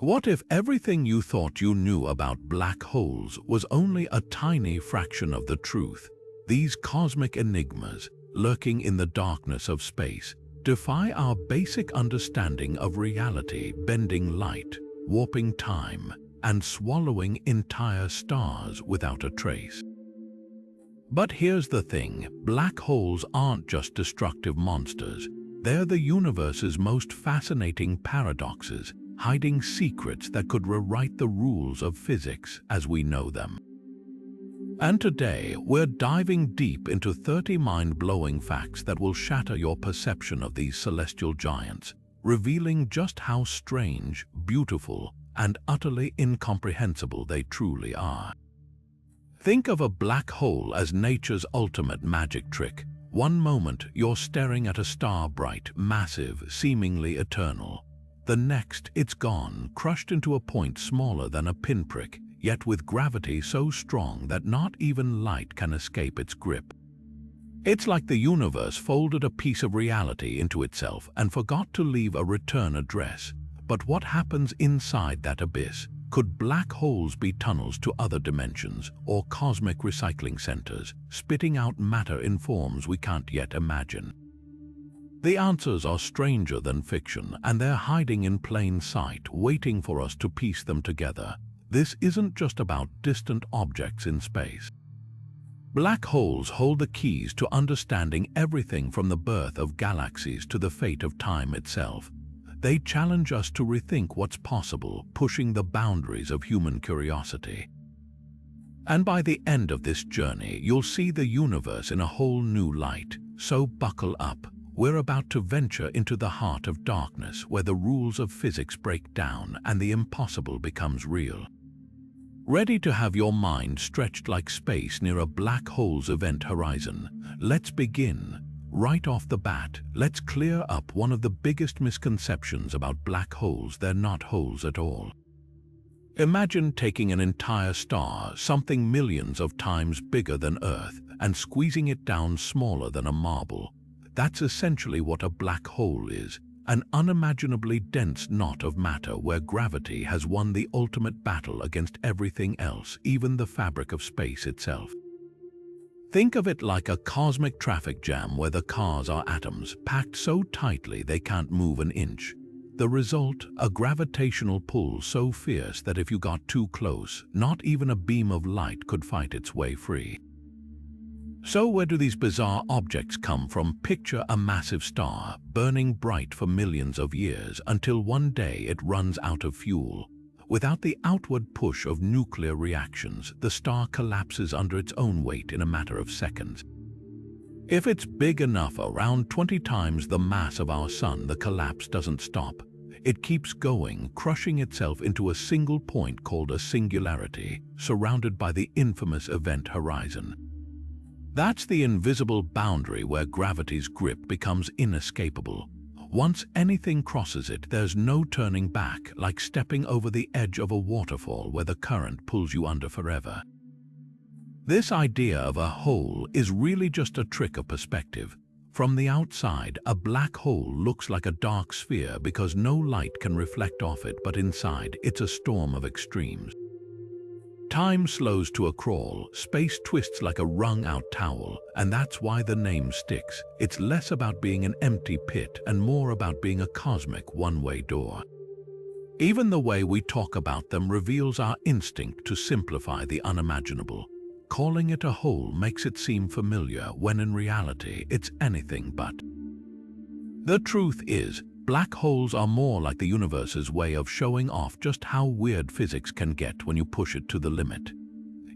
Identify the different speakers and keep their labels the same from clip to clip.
Speaker 1: What if everything you thought you knew about black holes was only a tiny fraction of the truth? These cosmic enigmas, lurking in the darkness of space, defy our basic understanding of reality, bending light, warping time, and swallowing entire stars without a trace. But here's the thing, black holes aren't just destructive monsters. They're the universe's most fascinating paradoxes, hiding secrets that could rewrite the rules of physics as we know them. And today, we're diving deep into 30 mind-blowing facts that will shatter your perception of these celestial giants, revealing just how strange, beautiful, and utterly incomprehensible they truly are. Think of a black hole as nature's ultimate magic trick. One moment, you're staring at a star bright, massive, seemingly eternal. The next, it's gone, crushed into a point smaller than a pinprick, yet with gravity so strong that not even light can escape its grip. It's like the universe folded a piece of reality into itself and forgot to leave a return address. But what happens inside that abyss? Could black holes be tunnels to other dimensions or cosmic recycling centers, spitting out matter in forms we can't yet imagine? The answers are stranger than fiction, and they're hiding in plain sight, waiting for us to piece them together. This isn't just about distant objects in space. Black holes hold the keys to understanding everything from the birth of galaxies to the fate of time itself. They challenge us to rethink what's possible, pushing the boundaries of human curiosity. And by the end of this journey, you'll see the universe in a whole new light. So buckle up. We're about to venture into the heart of darkness, where the rules of physics break down and the impossible becomes real. Ready to have your mind stretched like space near a black hole's event horizon? Let's begin. Right off the bat, let's clear up one of the biggest misconceptions about black holes. They're not holes at all. Imagine taking an entire star, something millions of times bigger than Earth, and squeezing it down smaller than a marble. That's essentially what a black hole is, an unimaginably dense knot of matter where gravity has won the ultimate battle against everything else, even the fabric of space itself. Think of it like a cosmic traffic jam where the cars are atoms, packed so tightly they can't move an inch. The result, a gravitational pull so fierce that if you got too close, not even a beam of light could fight its way free. So where do these bizarre objects come from? Picture a massive star, burning bright for millions of years until one day it runs out of fuel. Without the outward push of nuclear reactions, the star collapses under its own weight in a matter of seconds. If it's big enough, around 20 times the mass of our Sun, the collapse doesn't stop. It keeps going, crushing itself into a single point called a singularity, surrounded by the infamous event horizon. That's the invisible boundary where gravity's grip becomes inescapable. Once anything crosses it, there's no turning back, like stepping over the edge of a waterfall where the current pulls you under forever. This idea of a hole is really just a trick of perspective. From the outside, a black hole looks like a dark sphere because no light can reflect off it, but inside, it's a storm of extremes. Time slows to a crawl, space twists like a wrung-out towel, and that's why the name sticks. It's less about being an empty pit and more about being a cosmic one-way door. Even the way we talk about them reveals our instinct to simplify the unimaginable. Calling it a hole makes it seem familiar, when in reality, it's anything but. The truth is, black holes are more like the universe's way of showing off just how weird physics can get when you push it to the limit.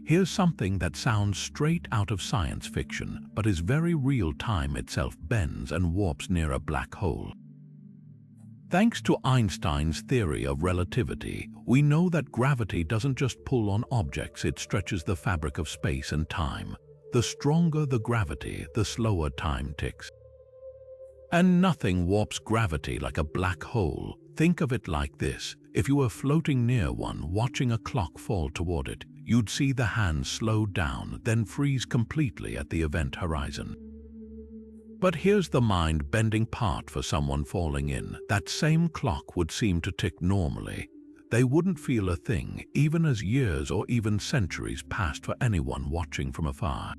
Speaker 1: Here's something that sounds straight out of science fiction, but is very real. Time itself bends and warps near a black hole. Thanks to Einstein's theory of relativity, we know that gravity doesn't just pull on objects, it stretches the fabric of space and time. The stronger the gravity, the slower time ticks. And nothing warps gravity like a black hole. Think of it like this. If you were floating near one, watching a clock fall toward it, you'd see the hands slow down, then freeze completely at the event horizon. But here's the mind-bending part for someone falling in. That same clock would seem to tick normally. they wouldn't feel a thing, even as years or even centuries passed for anyone watching from afar.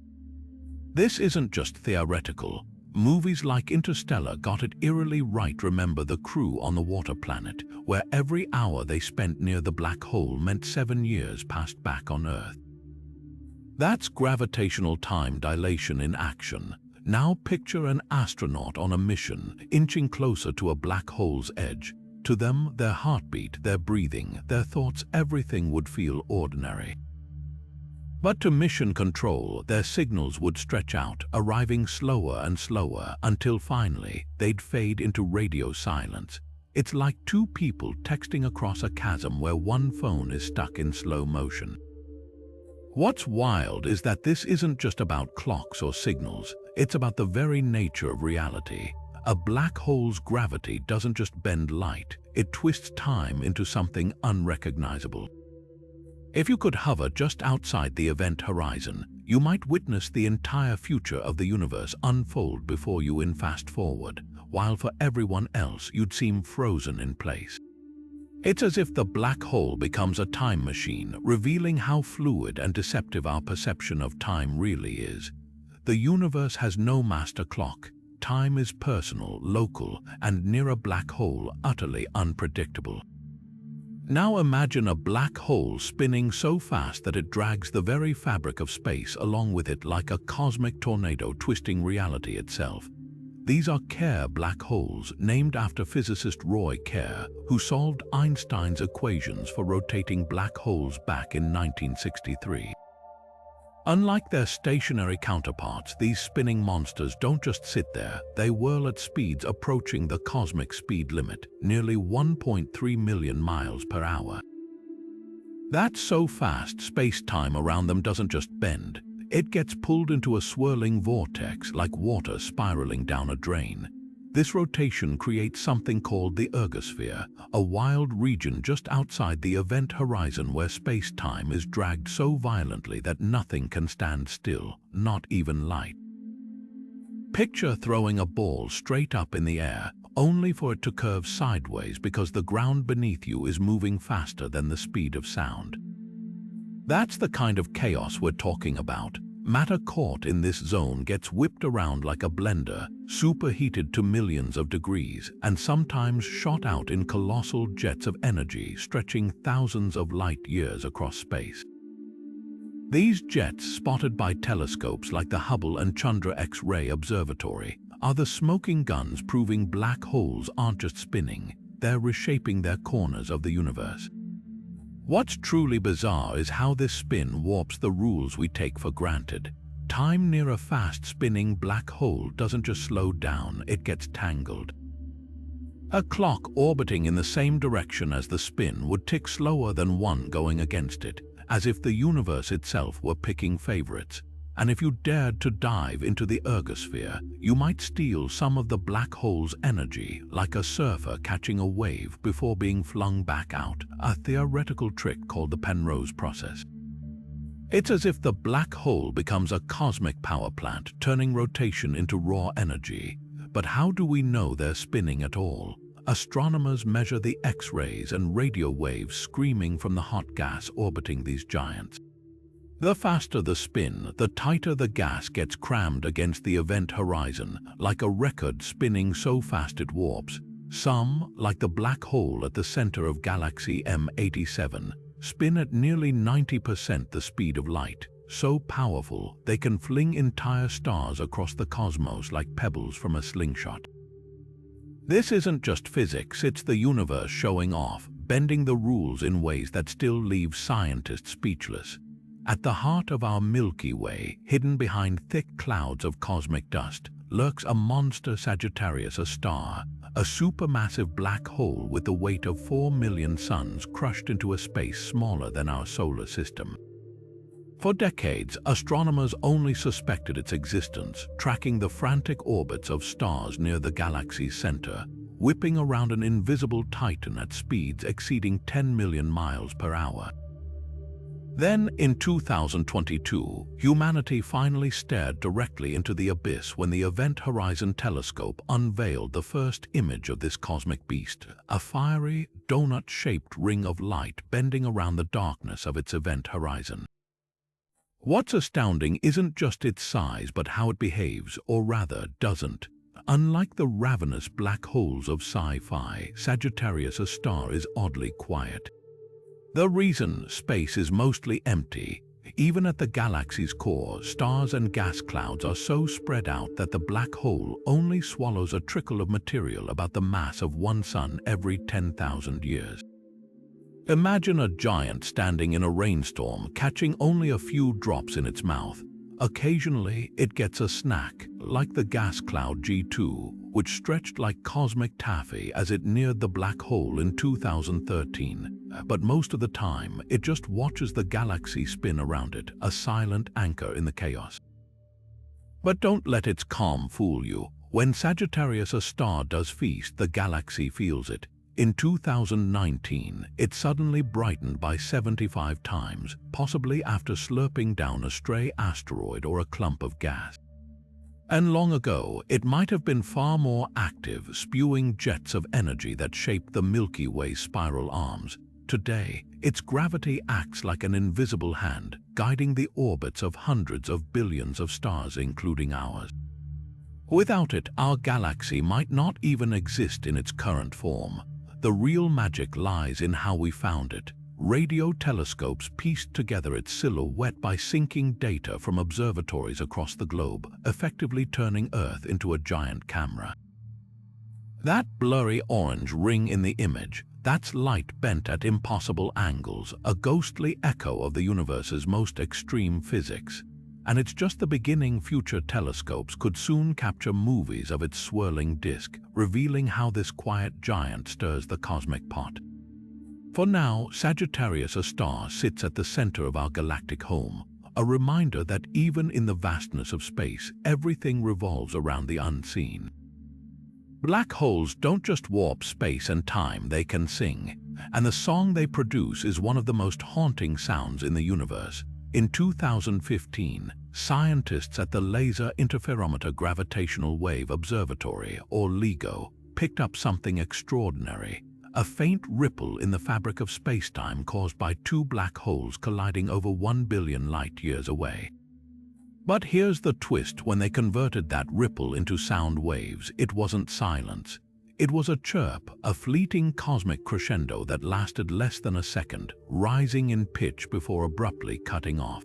Speaker 1: This isn't just theoretical. Movies like Interstellar got it eerily right. Remember the crew on the water planet, where every hour they spent near the black hole meant 7 years passed back on Earth. That's gravitational time dilation in action. Now picture an astronaut on a mission, inching closer to a black hole's edge. To them, their heartbeat, their breathing, their thoughts, everything would feel ordinary. But to mission control, their signals would stretch out, arriving slower and slower until finally they'd fade into radio silence. It's like two people texting across a chasm where one phone is stuck in slow motion. What's wild is that this isn't just about clocks or signals, it's about the very nature of reality. A black hole's gravity doesn't just bend light, it twists time into something unrecognizable. If you could hover just outside the event horizon, you might witness the entire future of the universe unfold before you in fast forward, while for everyone else you'd seem frozen in place. It's as if the black hole becomes a time machine, revealing how fluid and deceptive our perception of time really is. The universe has no master clock. Time is personal, local, and near a black hole, utterly unpredictable. Now imagine a black hole spinning so fast that it drags the very fabric of space along with it like a cosmic tornado twisting reality itself. These are Kerr black holes, named after physicist Roy Kerr, who solved Einstein's equations for rotating black holes back in 1963. Unlike their stationary counterparts, these spinning monsters don't just sit there, they whirl at speeds approaching the cosmic speed limit, nearly 1.3 million miles per hour. That's so fast, space-time around them doesn't just bend, it gets pulled into a swirling vortex like water spiraling down a drain. This rotation creates something called the ergosphere, a wild region just outside the event horizon where space-time is dragged so violently that nothing can stand still, not even light. Picture throwing a ball straight up in the air, only for it to curve sideways because the ground beneath you is moving faster than the speed of sound. That's the kind of chaos we're talking about. Matter caught in this zone gets whipped around like a blender, superheated to millions of degrees, and sometimes shot out in colossal jets of energy stretching thousands of light years across space. These jets, spotted by telescopes like the Hubble and Chandra X-ray Observatory, are the smoking guns proving black holes aren't just spinning, they're reshaping their corners of the universe. What's truly bizarre is how this spin warps the rules we take for granted. Time near a fast-spinning black hole doesn't just slow down, it gets tangled. A clock orbiting in the same direction as the spin would tick slower than one going against it, as if the universe itself were picking favorites. And if you dared to dive into the ergosphere, you might steal some of the black hole's energy, like a surfer catching a wave before being flung back out, a theoretical trick called the Penrose process. It's as if the black hole becomes a cosmic power plant, turning rotation into raw energy. But how do we know they're spinning at all? Astronomers measure the X-rays and radio waves screaming from the hot gas orbiting these giants. The faster the spin, the tighter the gas gets crammed against the event horizon, like a record spinning so fast it warps. Some, like the black hole at the center of galaxy M87, spin at nearly 90% the speed of light, so powerful they can fling entire stars across the cosmos like pebbles from a slingshot. This isn't just physics, it's the universe showing off, bending the rules in ways that still leave scientists speechless. At the heart of our Milky Way, hidden behind thick clouds of cosmic dust, lurks a monster Sagittarius, a star, a supermassive black hole with the weight of 4 million suns crushed into a space smaller than our solar system. For decades, astronomers only suspected its existence, tracking the frantic orbits of stars near the galaxy's center, whipping around an invisible titan at speeds exceeding 10 million miles per hour. Then, in 2022, humanity finally stared directly into the abyss when the Event Horizon Telescope unveiled the first image of this cosmic beast, a fiery, donut-shaped ring of light bending around the darkness of its event horizon. What's astounding isn't just its size, but how it behaves, or rather, doesn't. Unlike the ravenous black holes of sci-fi, Sagittarius, a star, is oddly quiet. The reason space is mostly empty, even at the galaxy's core, stars and gas clouds are so spread out that the black hole only swallows a trickle of material about the mass of one sun every 10,000 years. Imagine a giant standing in a rainstorm, catching only a few drops in its mouth. Occasionally, it gets a snack, like the gas cloud G2, which stretched like cosmic taffy as it neared the black hole in 2013. But most of the time, it just watches the galaxy spin around it, a silent anchor in the chaos. But don't let its calm fool you. When Sagittarius, a star, does feast, the galaxy feels it. In 2019, it suddenly brightened by 75 times, possibly after slurping down a stray asteroid or a clump of gas. And long ago, it might have been far more active, spewing jets of energy that shaped the Milky Way's spiral arms. Today, its gravity acts like an invisible hand, guiding the orbits of hundreds of billions of stars, including ours. Without it, our galaxy might not even exist in its current form. The real magic lies in how we found it. Radio telescopes pieced together its silhouette by syncing data from observatories across the globe, effectively turning Earth into a giant camera. That blurry orange ring in the image, that's light bent at impossible angles, a ghostly echo of the universe's most extreme physics. And it's just the beginning. Future telescopes could soon capture movies of its swirling disk, revealing how this quiet giant stirs the cosmic pot. For now, Sagittarius, a star, sits at the center of our galactic home, a reminder that even in the vastness of space, everything revolves around the unseen. Black holes don't just warp space and time, they can sing, and the song they produce is one of the most haunting sounds in the universe. In 2015, scientists at the Laser Interferometer Gravitational Wave Observatory, or LIGO, picked up something extraordinary, a faint ripple in the fabric of spacetime caused by two black holes colliding over 1 billion light-years away. But here's the twist: when they converted that ripple into sound waves, it wasn't silence. It was a chirp, a fleeting cosmic crescendo that lasted less than a second, rising in pitch before abruptly cutting off.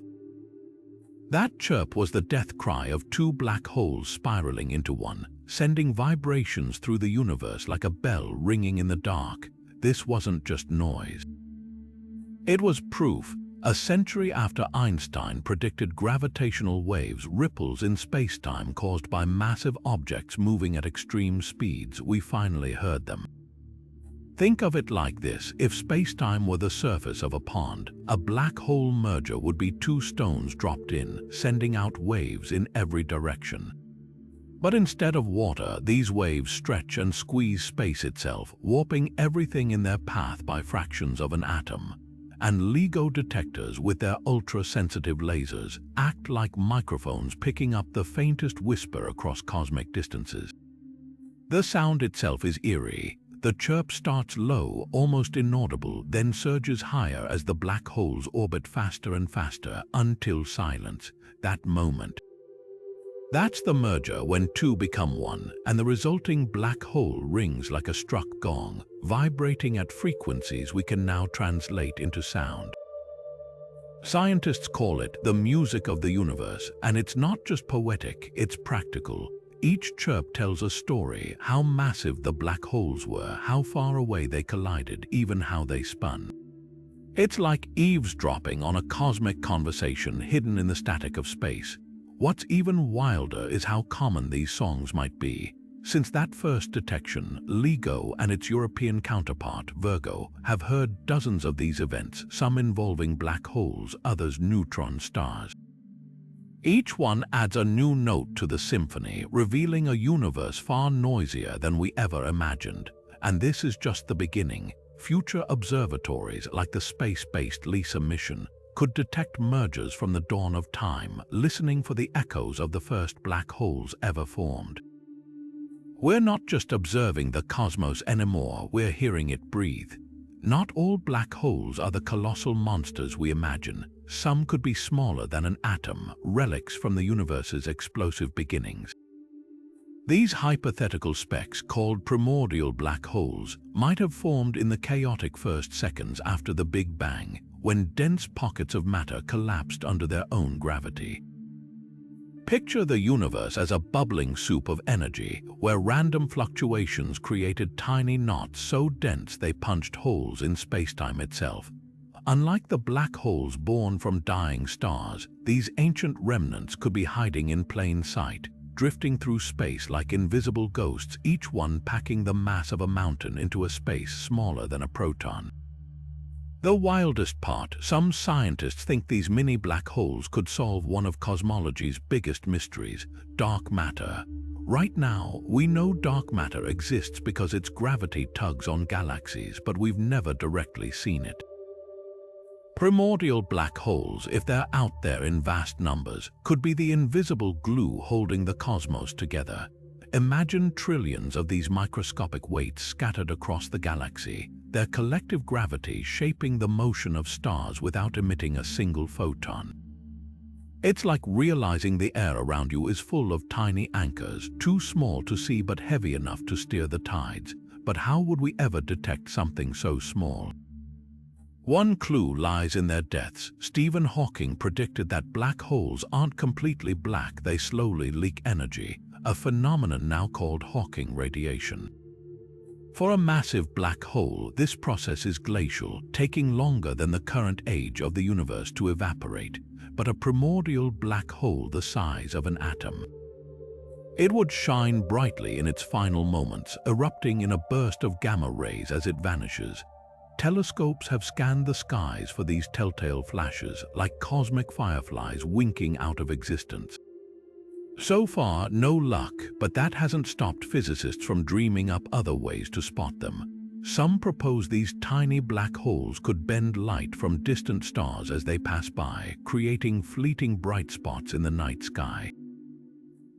Speaker 1: That chirp was the death cry of two black holes spiraling into one, sending vibrations through the universe like a bell ringing in the dark. This wasn't just noise. It was proof. A century after Einstein predicted gravitational waves, ripples in spacetime caused by massive objects moving at extreme speeds, we finally heard them. Think of it like this: if spacetime were the surface of a pond, a black hole merger would be two stones dropped in, sending out waves in every direction. But instead of water, these waves stretch and squeeze space itself, warping everything in their path by fractions of an atom. And LIGO detectors, with their ultra-sensitive lasers, act like microphones picking up the faintest whisper across cosmic distances. The sound itself is eerie. The chirp starts low, almost inaudible, then surges higher as the black holes orbit faster and faster, until silence. That moment. That's the merger, when two become one, and the resulting black hole rings like a struck gong, vibrating at frequencies we can now translate into sound. Scientists call it the music of the universe, and it's not just poetic, it's practical. Each chirp tells a story: how massive the black holes were, how far away they collided, even how they spun. It's like eavesdropping on a cosmic conversation hidden in the static of space. What's even wilder is how common these songs might be. Since that first detection, LIGO and its European counterpart, Virgo, have heard dozens of these events, some involving black holes, others neutron stars. Each one adds a new note to the symphony, revealing a universe far noisier than we ever imagined. And this is just the beginning. Future observatories like the space-based LISA mission could detect mergers from the dawn of time, listening for the echoes of the first black holes ever formed. We're not just observing the cosmos anymore, we're hearing it breathe. Not all black holes are the colossal monsters we imagine. Some could be smaller than an atom, relics from the universe's explosive beginnings. These hypothetical specks, called primordial black holes, might have formed in the chaotic first seconds after the Big Bang, when dense pockets of matter collapsed under their own gravity. Picture the universe as a bubbling soup of energy, where random fluctuations created tiny knots so dense they punched holes in spacetime itself. Unlike the black holes born from dying stars, these ancient remnants could be hiding in plain sight, drifting through space like invisible ghosts, each one packing the mass of a mountain into a space smaller than a proton. The wildest part, some scientists think these mini black holes could solve one of cosmology's biggest mysteries, dark matter. Right now, we know dark matter exists because its gravity tugs on galaxies, but we've never directly seen it. Primordial black holes, if they're out there in vast numbers, could be the invisible glue holding the cosmos together. Imagine trillions of these microscopic weights scattered across the galaxy, their collective gravity shaping the motion of stars without emitting a single photon. It's like realizing the air around you is full of tiny anchors, too small to see but heavy enough to steer the tides. But how would we ever detect something so small? One clue lies in their depths. Stephen Hawking predicted that black holes aren't completely black, they slowly leak energy, a phenomenon now called Hawking radiation. For a massive black hole, this process is glacial, taking longer than the current age of the universe to evaporate, but a primordial black hole the size of an atom. It would shine brightly in its final moments, erupting in a burst of gamma rays as it vanishes. Telescopes have scanned the skies for these telltale flashes, like cosmic fireflies winking out of existence. So far, no luck, but that hasn't stopped physicists from dreaming up other ways to spot them. Some propose these tiny black holes could bend light from distant stars as they pass by, creating fleeting bright spots in the night sky.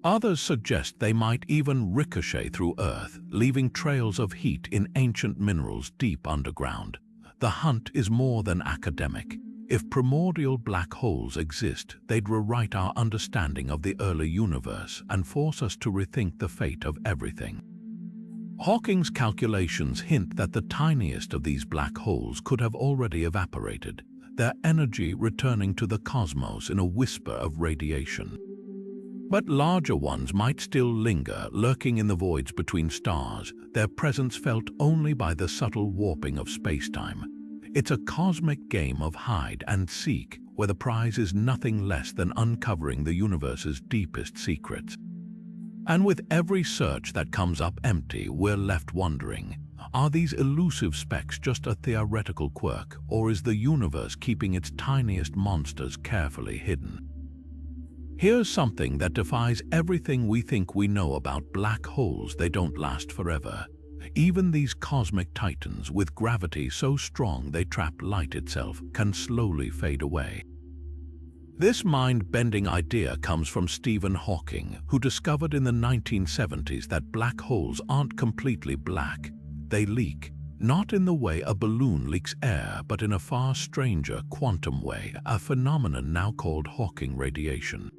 Speaker 1: Others suggest they might even ricochet through Earth, leaving trails of heat in ancient minerals deep underground. The hunt is more than academic. If primordial black holes exist, they'd rewrite our understanding of the early universe and force us to rethink the fate of everything. Hawking's calculations hint that the tiniest of these black holes could have already evaporated, their energy returning to the cosmos in a whisper of radiation. But larger ones might still linger, lurking in the voids between stars, their presence felt only by the subtle warping of spacetime. It's a cosmic game of hide and seek, where the prize is nothing less than uncovering the universe's deepest secrets. And with every search that comes up empty, we're left wondering, are these elusive specks just a theoretical quirk, or is the universe keeping its tiniest monsters carefully hidden? Here's something that defies everything we think we know about black holes: they don't last forever. Even these cosmic titans, with gravity so strong they trap light itself, can slowly fade away. This mind-bending idea comes from Stephen Hawking, who discovered in the 1970s that black holes aren't completely black. They leak, not in the way a balloon leaks air, but in a far stranger quantum way, a phenomenon now called Hawking radiation.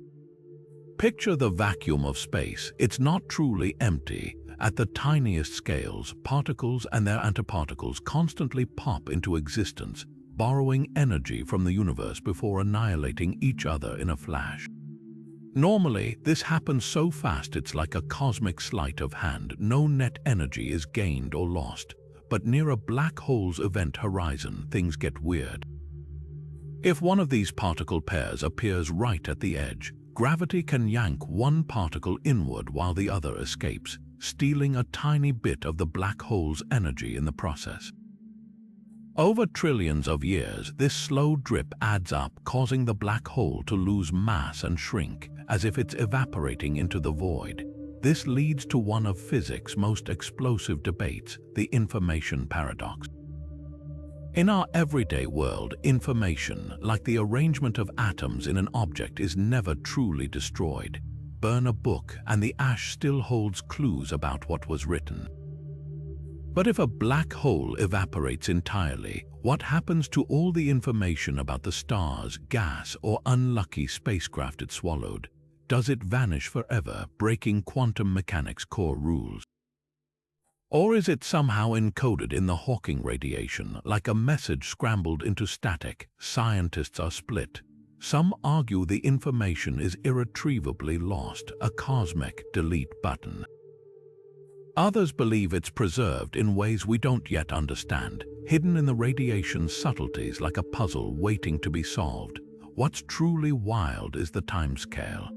Speaker 1: Picture the vacuum of space. It's not truly empty. At the tiniest scales, particles and their antiparticles constantly pop into existence, borrowing energy from the universe before annihilating each other in a flash. Normally, this happens so fast it's like a cosmic sleight of hand. No net energy is gained or lost. But near a black hole's event horizon, things get weird. If one of these particle pairs appears right at the edge, gravity can yank one particle inward while the other escapes, stealing a tiny bit of the black hole's energy in the process. Over trillions of years, this slow drip adds up, causing the black hole to lose mass and shrink, as if it's evaporating into the void. This leads to one of physics' most explosive debates, the information paradox. In our everyday world, information, like the arrangement of atoms in an object, is never truly destroyed. Burn a book, and the ash still holds clues about what was written. But if a black hole evaporates entirely, what happens to all the information about the stars, gas, or unlucky spacecraft it swallowed? Does it vanish forever, breaking quantum mechanics' core rules? Or is it somehow encoded in the Hawking radiation, like a message scrambled into static? Scientists are split. Some argue the information is irretrievably lost, a cosmic delete button. Others believe it's preserved in ways we don't yet understand, hidden in the radiation's subtleties like a puzzle waiting to be solved. What's truly wild is the timescale.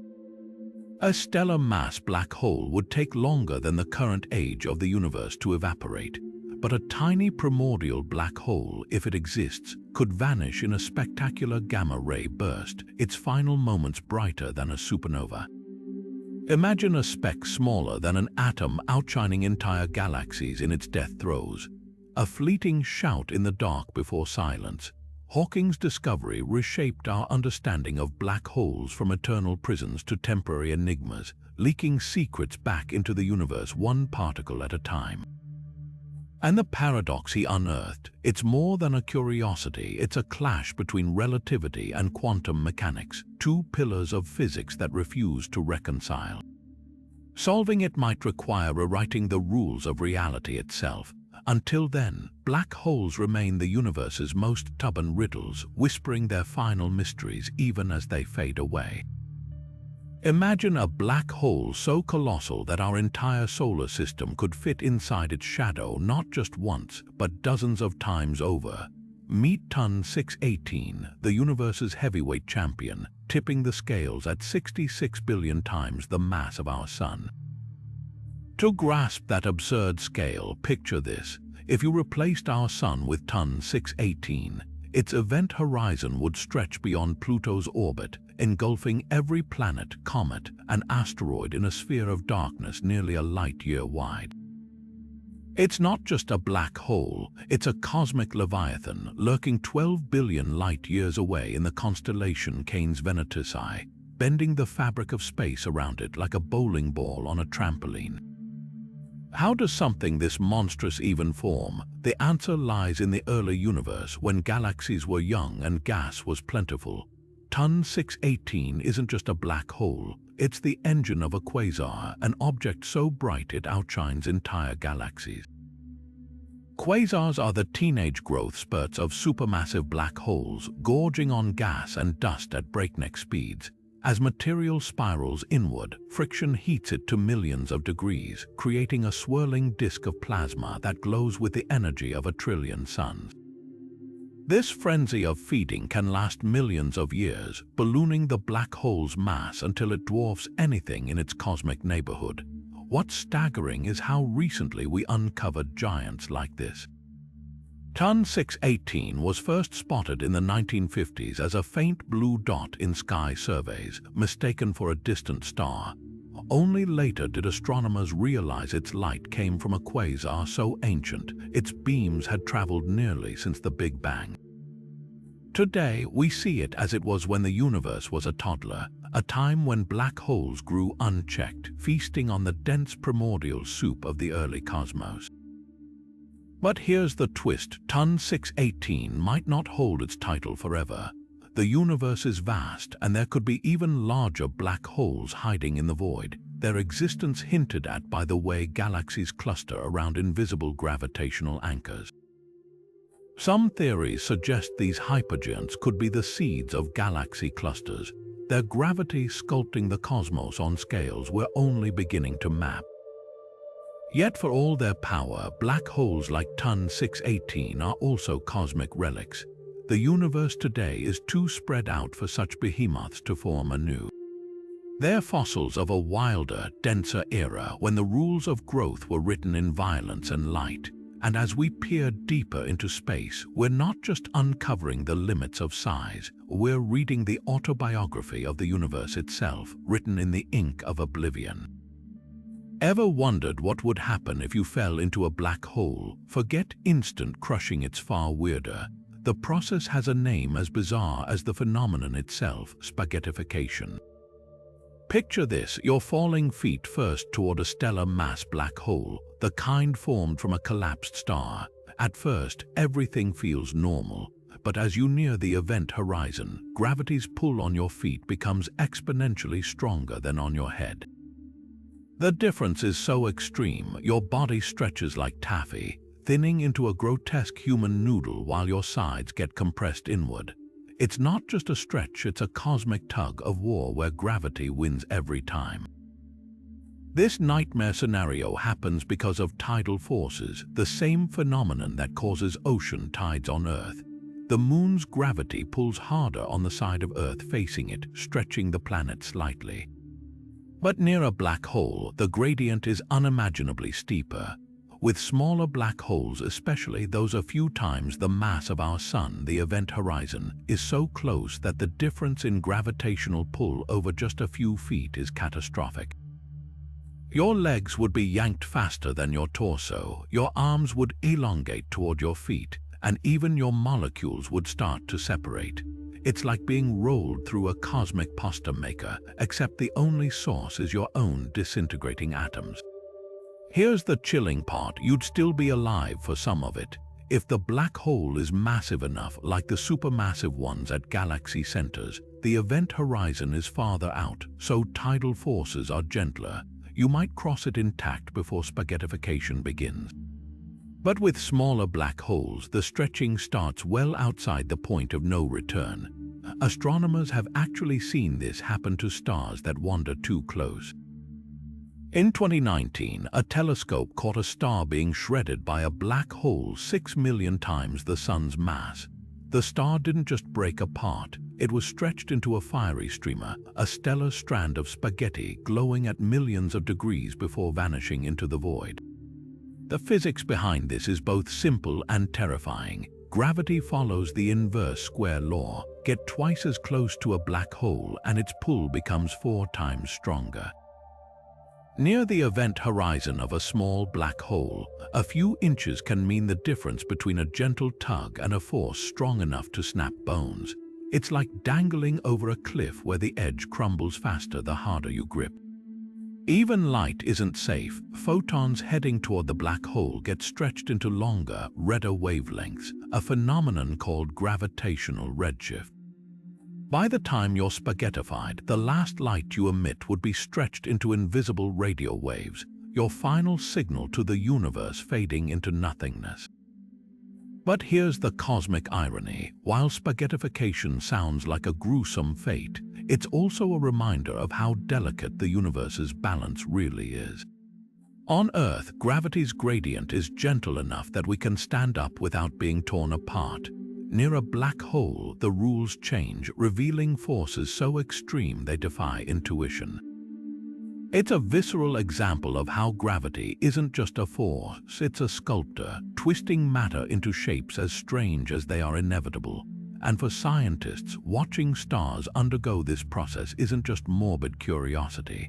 Speaker 1: A stellar mass black hole would take longer than the current age of the universe to evaporate, but a tiny primordial black hole, if it exists, could vanish in a spectacular gamma-ray burst, its final moments brighter than a supernova. Imagine a speck smaller than an atom outshining entire galaxies in its death throes. A fleeting shout in the dark before silence. Hawking's discovery reshaped our understanding of black holes from eternal prisons to temporary enigmas, leaking secrets back into the universe one particle at a time. And the paradox he unearthed, it's more than a curiosity, it's a clash between relativity and quantum mechanics, two pillars of physics that refuse to reconcile. Solving it might require rewriting the rules of reality itself. Until then, black holes remain the universe's most stubborn riddles, whispering their final mysteries even as they fade away. Imagine a black hole so colossal that our entire solar system could fit inside its shadow not just once, but dozens of times over. Meet Ton 618, the universe's heavyweight champion, tipping the scales at 66 billion times the mass of our Sun. To grasp that absurd scale, picture this. If you replaced our Sun with Ton 618, its event horizon would stretch beyond Pluto's orbit, engulfing every planet, comet, and asteroid in a sphere of darkness nearly a light-year wide. It's not just a black hole, it's a cosmic leviathan lurking 12 billion light-years away in the constellation Canes Venatici, bending the fabric of space around it like a bowling ball on a trampoline. How does something this monstrous even form? The answer lies in the early universe, when galaxies were young and gas was plentiful. Ton 618 isn't just a black hole, it's the engine of a quasar, an object so bright it outshines entire galaxies. Quasars are the teenage growth spurts of supermassive black holes, gorging on gas and dust at breakneck speeds. As material spirals inward, friction heats it to millions of degrees, creating a swirling disk of plasma that glows with the energy of a trillion suns. This frenzy of feeding can last millions of years, ballooning the black hole's mass until it dwarfs anything in its cosmic neighborhood. What's staggering is how recently we uncovered giants like this. Ton 618 was first spotted in the 1950s as a faint blue dot in sky surveys, mistaken for a distant star. Only later did astronomers realize its light came from a quasar so ancient, its beams had traveled nearly since the Big Bang. Today, we see it as it was when the universe was a toddler, a time when black holes grew unchecked, feasting on the dense primordial soup of the early cosmos. But here's the twist, Ton 618 might not hold its title forever. The universe is vast, and there could be even larger black holes hiding in the void, their existence hinted at by the way galaxies cluster around invisible gravitational anchors. Some theories suggest these hypergiants could be the seeds of galaxy clusters, their gravity sculpting the cosmos on scales we're only beginning to map. Yet for all their power, black holes like Ton 618 are also cosmic relics. The universe today is too spread out for such behemoths to form anew. They're fossils of a wilder, denser era when the rules of growth were written in violence and light. And as we peer deeper into space, we're not just uncovering the limits of size, we're reading the autobiography of the universe itself, written in the ink of oblivion. Ever wondered what would happen if you fell into a black hole? Forget instant crushing, it's far weirder. The process has a name as bizarre as the phenomenon itself: spaghettification. Picture this: you're falling feet first toward a stellar mass black hole, the kind formed from a collapsed star. At first, everything feels normal, but as you near the event horizon, gravity's pull on your feet becomes exponentially stronger than on your head. The difference is so extreme, your body stretches like taffy, thinning into a grotesque human noodle while your sides get compressed inward. It's not just a stretch, it's a cosmic tug of war where gravity wins every time. This nightmare scenario happens because of tidal forces, the same phenomenon that causes ocean tides on Earth. The moon's gravity pulls harder on the side of Earth facing it, stretching the planet slightly. But near a black hole, the gradient is unimaginably steeper. With smaller black holes, especially those a few times the mass of our Sun, the event horizon is so close that the difference in gravitational pull over just a few feet is catastrophic. Your legs would be yanked faster than your torso, your arms would elongate toward your feet, and even your molecules would start to separate. It's like being rolled through a cosmic pasta maker, except the only source is your own disintegrating atoms. Here's the chilling part: you'd still be alive for some of it. If the black hole is massive enough, like the supermassive ones at galaxy centers, the event horizon is farther out, so tidal forces are gentler. You might cross it intact before spaghettification begins. But with smaller black holes, the stretching starts well outside the point of no return. Astronomers have actually seen this happen to stars that wander too close. In 2019, a telescope caught a star being shredded by a black hole 6 million times the Sun's mass. The star didn't just break apart, it was stretched into a fiery streamer, a stellar strand of spaghetti glowing at millions of degrees before vanishing into the void. The physics behind this is both simple and terrifying. Gravity follows the inverse square law. Get twice as close to a black hole and its pull becomes 4 times stronger. Near the event horizon of a small black hole, a few inches can mean the difference between a gentle tug and a force strong enough to snap bones. It's like dangling over a cliff where the edge crumbles faster the harder you grip. Even light isn't safe. Photons heading toward the black hole get stretched into longer, redder wavelengths, a phenomenon called gravitational redshift. By the time you're spaghettified, the last light you emit would be stretched into invisible radio waves, your final signal to the universe fading into nothingness. But here's the cosmic irony: while spaghettification sounds like a gruesome fate, it's also a reminder of how delicate the universe's balance really is. On Earth, gravity's gradient is gentle enough that we can stand up without being torn apart. Near a black hole, the rules change, revealing forces so extreme they defy intuition. It's a visceral example of how gravity isn't just a force, it's a sculptor, twisting matter into shapes as strange as they are inevitable. And for scientists, watching stars undergo this process isn't just morbid curiosity.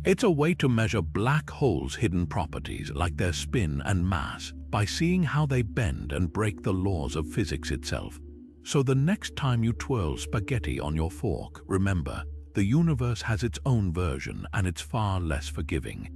Speaker 1: It's a way to measure black holes' hidden properties, like their spin and mass, by seeing how they bend and break the laws of physics itself. So the next time you twirl spaghetti on your fork, remember, the universe has its own version and it's far less forgiving.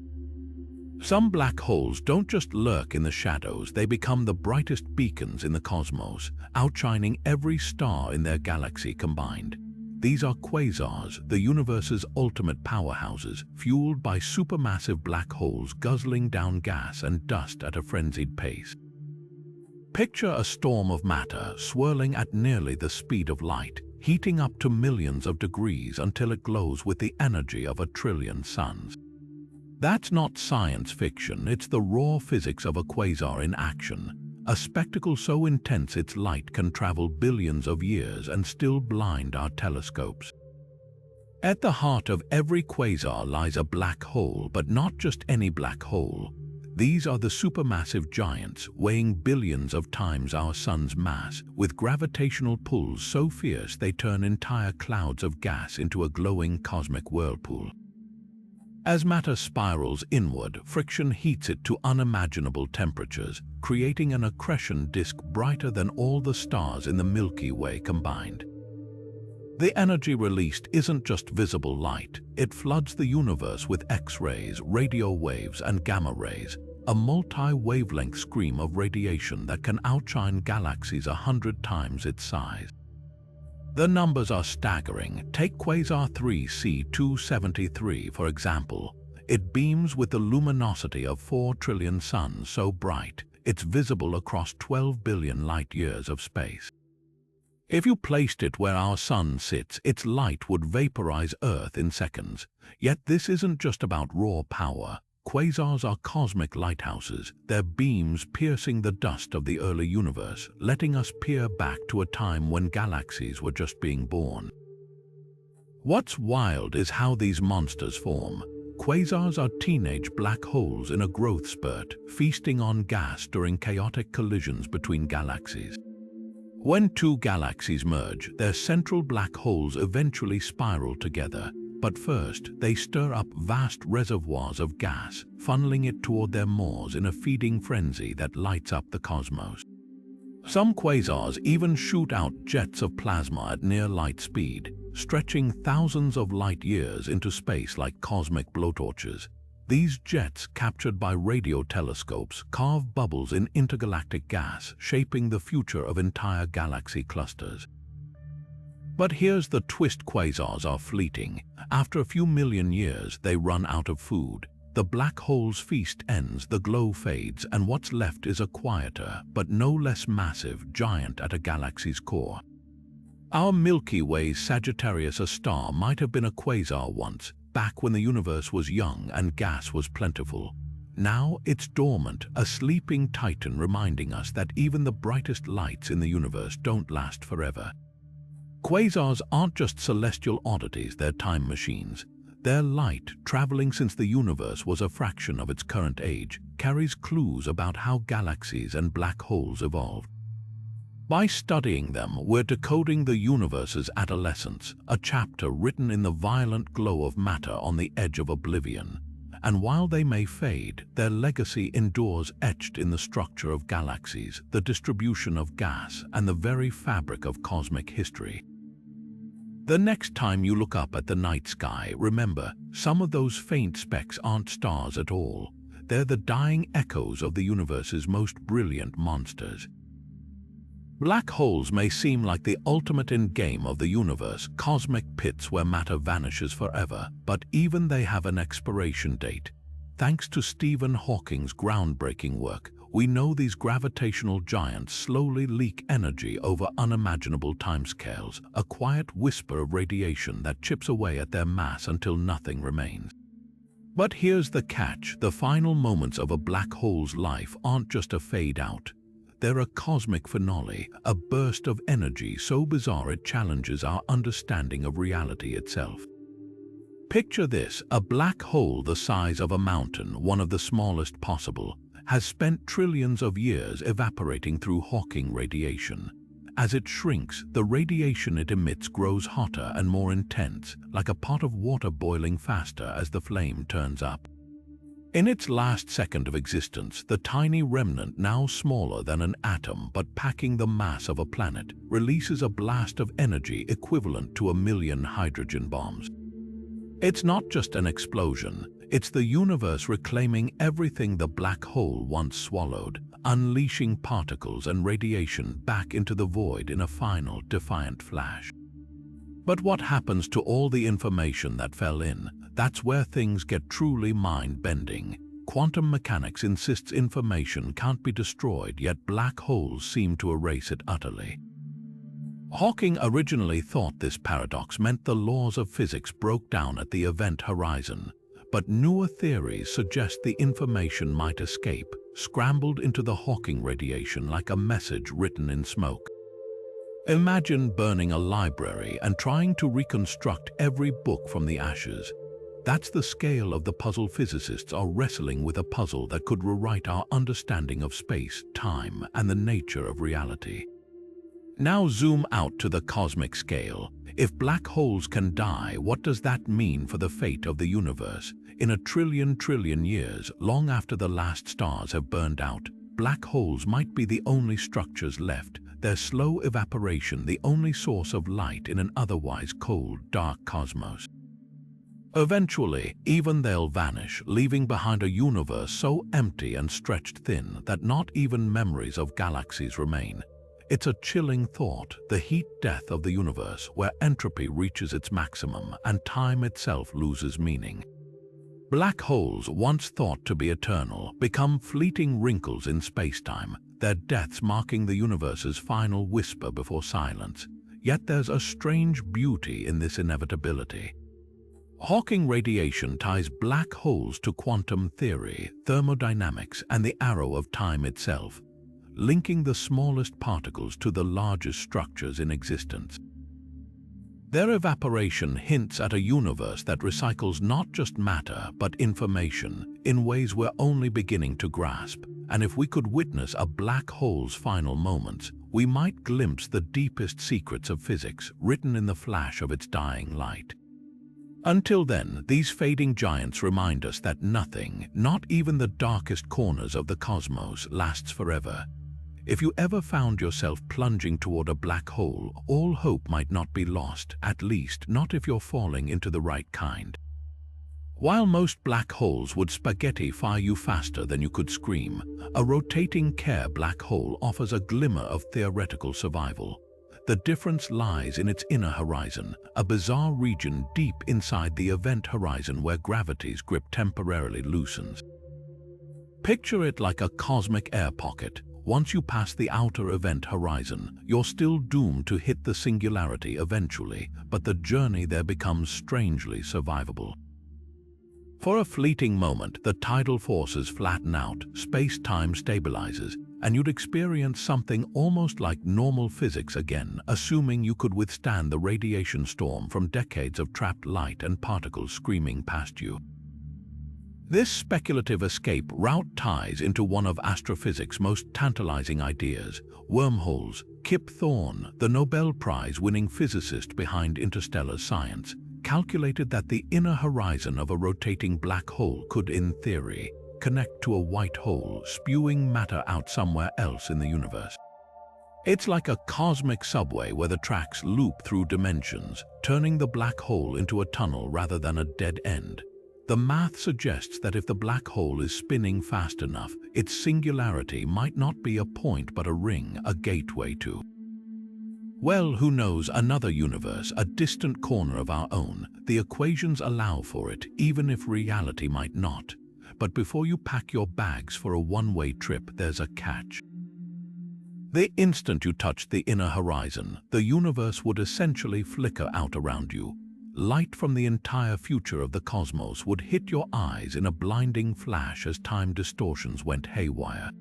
Speaker 1: Some black holes don't just lurk in the shadows, they become the brightest beacons in the cosmos, outshining every star in their galaxy combined. These are quasars, the universe's ultimate powerhouses, fueled by supermassive black holes guzzling down gas and dust at a frenzied pace. Picture a storm of matter swirling at nearly the speed of light, heating up to millions of degrees until it glows with the energy of 1 trillion suns. That's not science fiction, it's the raw physics of a quasar in action. A spectacle so intense its light can travel billions of years and still blind our telescopes. At the heart of every quasar lies a black hole, but not just any black hole. These are the supermassive giants, weighing billions of times our Sun's mass, with gravitational pulls so fierce they turn entire clouds of gas into a glowing cosmic whirlpool. As matter spirals inward, friction heats it to unimaginable temperatures, creating an accretion disk brighter than all the stars in the Milky Way combined. The energy released isn't just visible light, it floods the universe with X-rays, radio waves, and gamma rays, a multi-wavelength scream of radiation that can outshine galaxies 100 times its size. The numbers are staggering. Take quasar 3C273, for example. It beams with the luminosity of 4 trillion suns, so bright, it's visible across 12 billion light-years of space. If you placed it where our sun sits, its light would vaporize Earth in seconds. Yet this isn't just about raw power. Quasars are cosmic lighthouses, their beams piercing the dust of the early universe, letting us peer back to a time when galaxies were just being born. What's wild is how these monsters form. Quasars are teenage black holes in a growth spurt, feasting on gas during chaotic collisions between galaxies. When two galaxies merge, their central black holes eventually spiral together. But first, they stir up vast reservoirs of gas, funneling it toward their maws in a feeding frenzy that lights up the cosmos. Some quasars even shoot out jets of plasma at near light speed, stretching thousands of light-years into space like cosmic blowtorches. These jets, captured by radio telescopes, carve bubbles in intergalactic gas, shaping the future of entire galaxy clusters. But here's the twist: quasars are fleeting. After a few million years, they run out of food. The black hole's feast ends, the glow fades, and what's left is a quieter, but no less massive, giant at a galaxy's core. Our Milky Way's Sagittarius, a star, might have been a quasar once, back when the universe was young and gas was plentiful. Now it's dormant, a sleeping titan reminding us that even the brightest lights in the universe don't last forever. Quasars aren't just celestial oddities, they're time machines. Their light, traveling since the universe was a fraction of its current age, carries clues about how galaxies and black holes evolved. By studying them, we're decoding the universe's adolescence, a chapter written in the violent glow of matter on the edge of oblivion. And while they may fade, their legacy endures, etched in the structure of galaxies, the distribution of gas, and the very fabric of cosmic history. The next time you look up at the night sky, remember, some of those faint specks aren't stars at all. They're the dying echoes of the universe's most brilliant monsters. Black holes may seem like the ultimate endgame of the universe, cosmic pits where matter vanishes forever, but even they have an expiration date. Thanks to Stephen Hawking's groundbreaking work, we know these gravitational giants slowly leak energy over unimaginable timescales, a quiet whisper of radiation that chips away at their mass until nothing remains. But here's the catch: the final moments of a black hole's life aren't just a fade out. They're a cosmic finale, a burst of energy so bizarre it challenges our understanding of reality itself. Picture this: a black hole the size of a mountain, one of the smallest possible, has spent trillions of years evaporating through Hawking radiation. As it shrinks, the radiation it emits grows hotter and more intense, like a pot of water boiling faster as the flame turns up. In its last second of existence, the tiny remnant, now smaller than an atom but packing the mass of a planet, releases a blast of energy equivalent to 1,000,000 hydrogen bombs. It's not just an explosion, it's the universe reclaiming everything the black hole once swallowed, unleashing particles and radiation back into the void in a final, defiant flash. But what happens to all the information that fell in? That's where things get truly mind-bending. Quantum mechanics insists information can't be destroyed, yet black holes seem to erase it utterly. Hawking originally thought this paradox meant the laws of physics broke down at the event horizon, but newer theories suggest the information might escape, scrambled into the Hawking radiation like a message written in smoke. Imagine burning a library and trying to reconstruct every book from the ashes. That's the scale of the puzzle physicists are wrestling with, a puzzle that could rewrite our understanding of space, time, and the nature of reality. Now zoom out to the cosmic scale. If black holes can die, what does that mean for the fate of the universe? In a trillion years, long after the last stars have burned out, black holes might be the only structures left, their slow evaporation the only source of light in an otherwise cold, dark cosmos. Eventually, even they'll vanish, leaving behind a universe so empty and stretched thin that not even memories of galaxies remain. It's a chilling thought, the heat death of the universe, where entropy reaches its maximum and time itself loses meaning. Black holes, once thought to be eternal, become fleeting wrinkles in spacetime, their deaths marking the universe's final whisper before silence. Yet there's a strange beauty in this inevitability. Hawking radiation ties black holes to quantum theory, thermodynamics, and the arrow of time itself, linking the smallest particles to the largest structures in existence. Their evaporation hints at a universe that recycles not just matter but information in ways we're only beginning to grasp. And if we could witness a black hole's final moments, we might glimpse the deepest secrets of physics written in the flash of its dying light. Until then, these fading giants remind us that nothing, not even the darkest corners of the cosmos, lasts forever. If you ever found yourself plunging toward a black hole, all hope might not be lost, at least not if you're falling into the right kind. While most black holes would spaghetti-fire you faster than you could scream, a rotating Kerr black hole offers a glimmer of theoretical survival. The difference lies in its inner horizon, a bizarre region deep inside the event horizon where gravity's grip temporarily loosens. Picture it like a cosmic air pocket. Once you pass the outer event horizon, you're still doomed to hit the singularity eventually, but the journey there becomes strangely survivable. For a fleeting moment, the tidal forces flatten out, space-time stabilizes, and you'd experience something almost like normal physics again, assuming you could withstand the radiation storm from decades of trapped light and particles screaming past you. This speculative escape route ties into one of astrophysics' most tantalizing ideas, wormholes. Kip Thorne, the Nobel Prize-winning physicist behind Interstellar science, calculated that the inner horizon of a rotating black hole could, in theory, connect to a white hole, spewing matter out somewhere else in the universe. It's like a cosmic subway where the tracks loop through dimensions, turning the black hole into a tunnel rather than a dead end. The math suggests that if the black hole is spinning fast enough, its singularity might not be a point but a ring, a gateway to, well, who knows, another universe, a distant corner of our own. The equations allow for it, even if reality might not. But before you pack your bags for a one-way trip, there's a catch. The instant you touch the inner horizon, the universe would essentially flicker out around you. Light from the entire future of the cosmos would hit your eyes in a blinding flash as time distortions went haywire.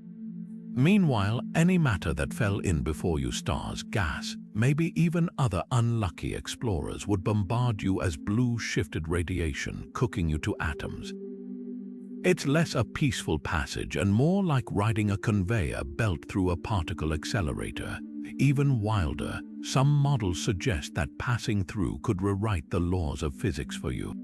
Speaker 1: Meanwhile, any matter that fell in before you, stars, gas, maybe even other unlucky explorers, would bombard you as blue shifted radiation, cooking you to atoms. It's less a peaceful passage and more like riding a conveyor belt through a particle accelerator. Even wilder, some models suggest that passing through could rewrite the laws of physics for you.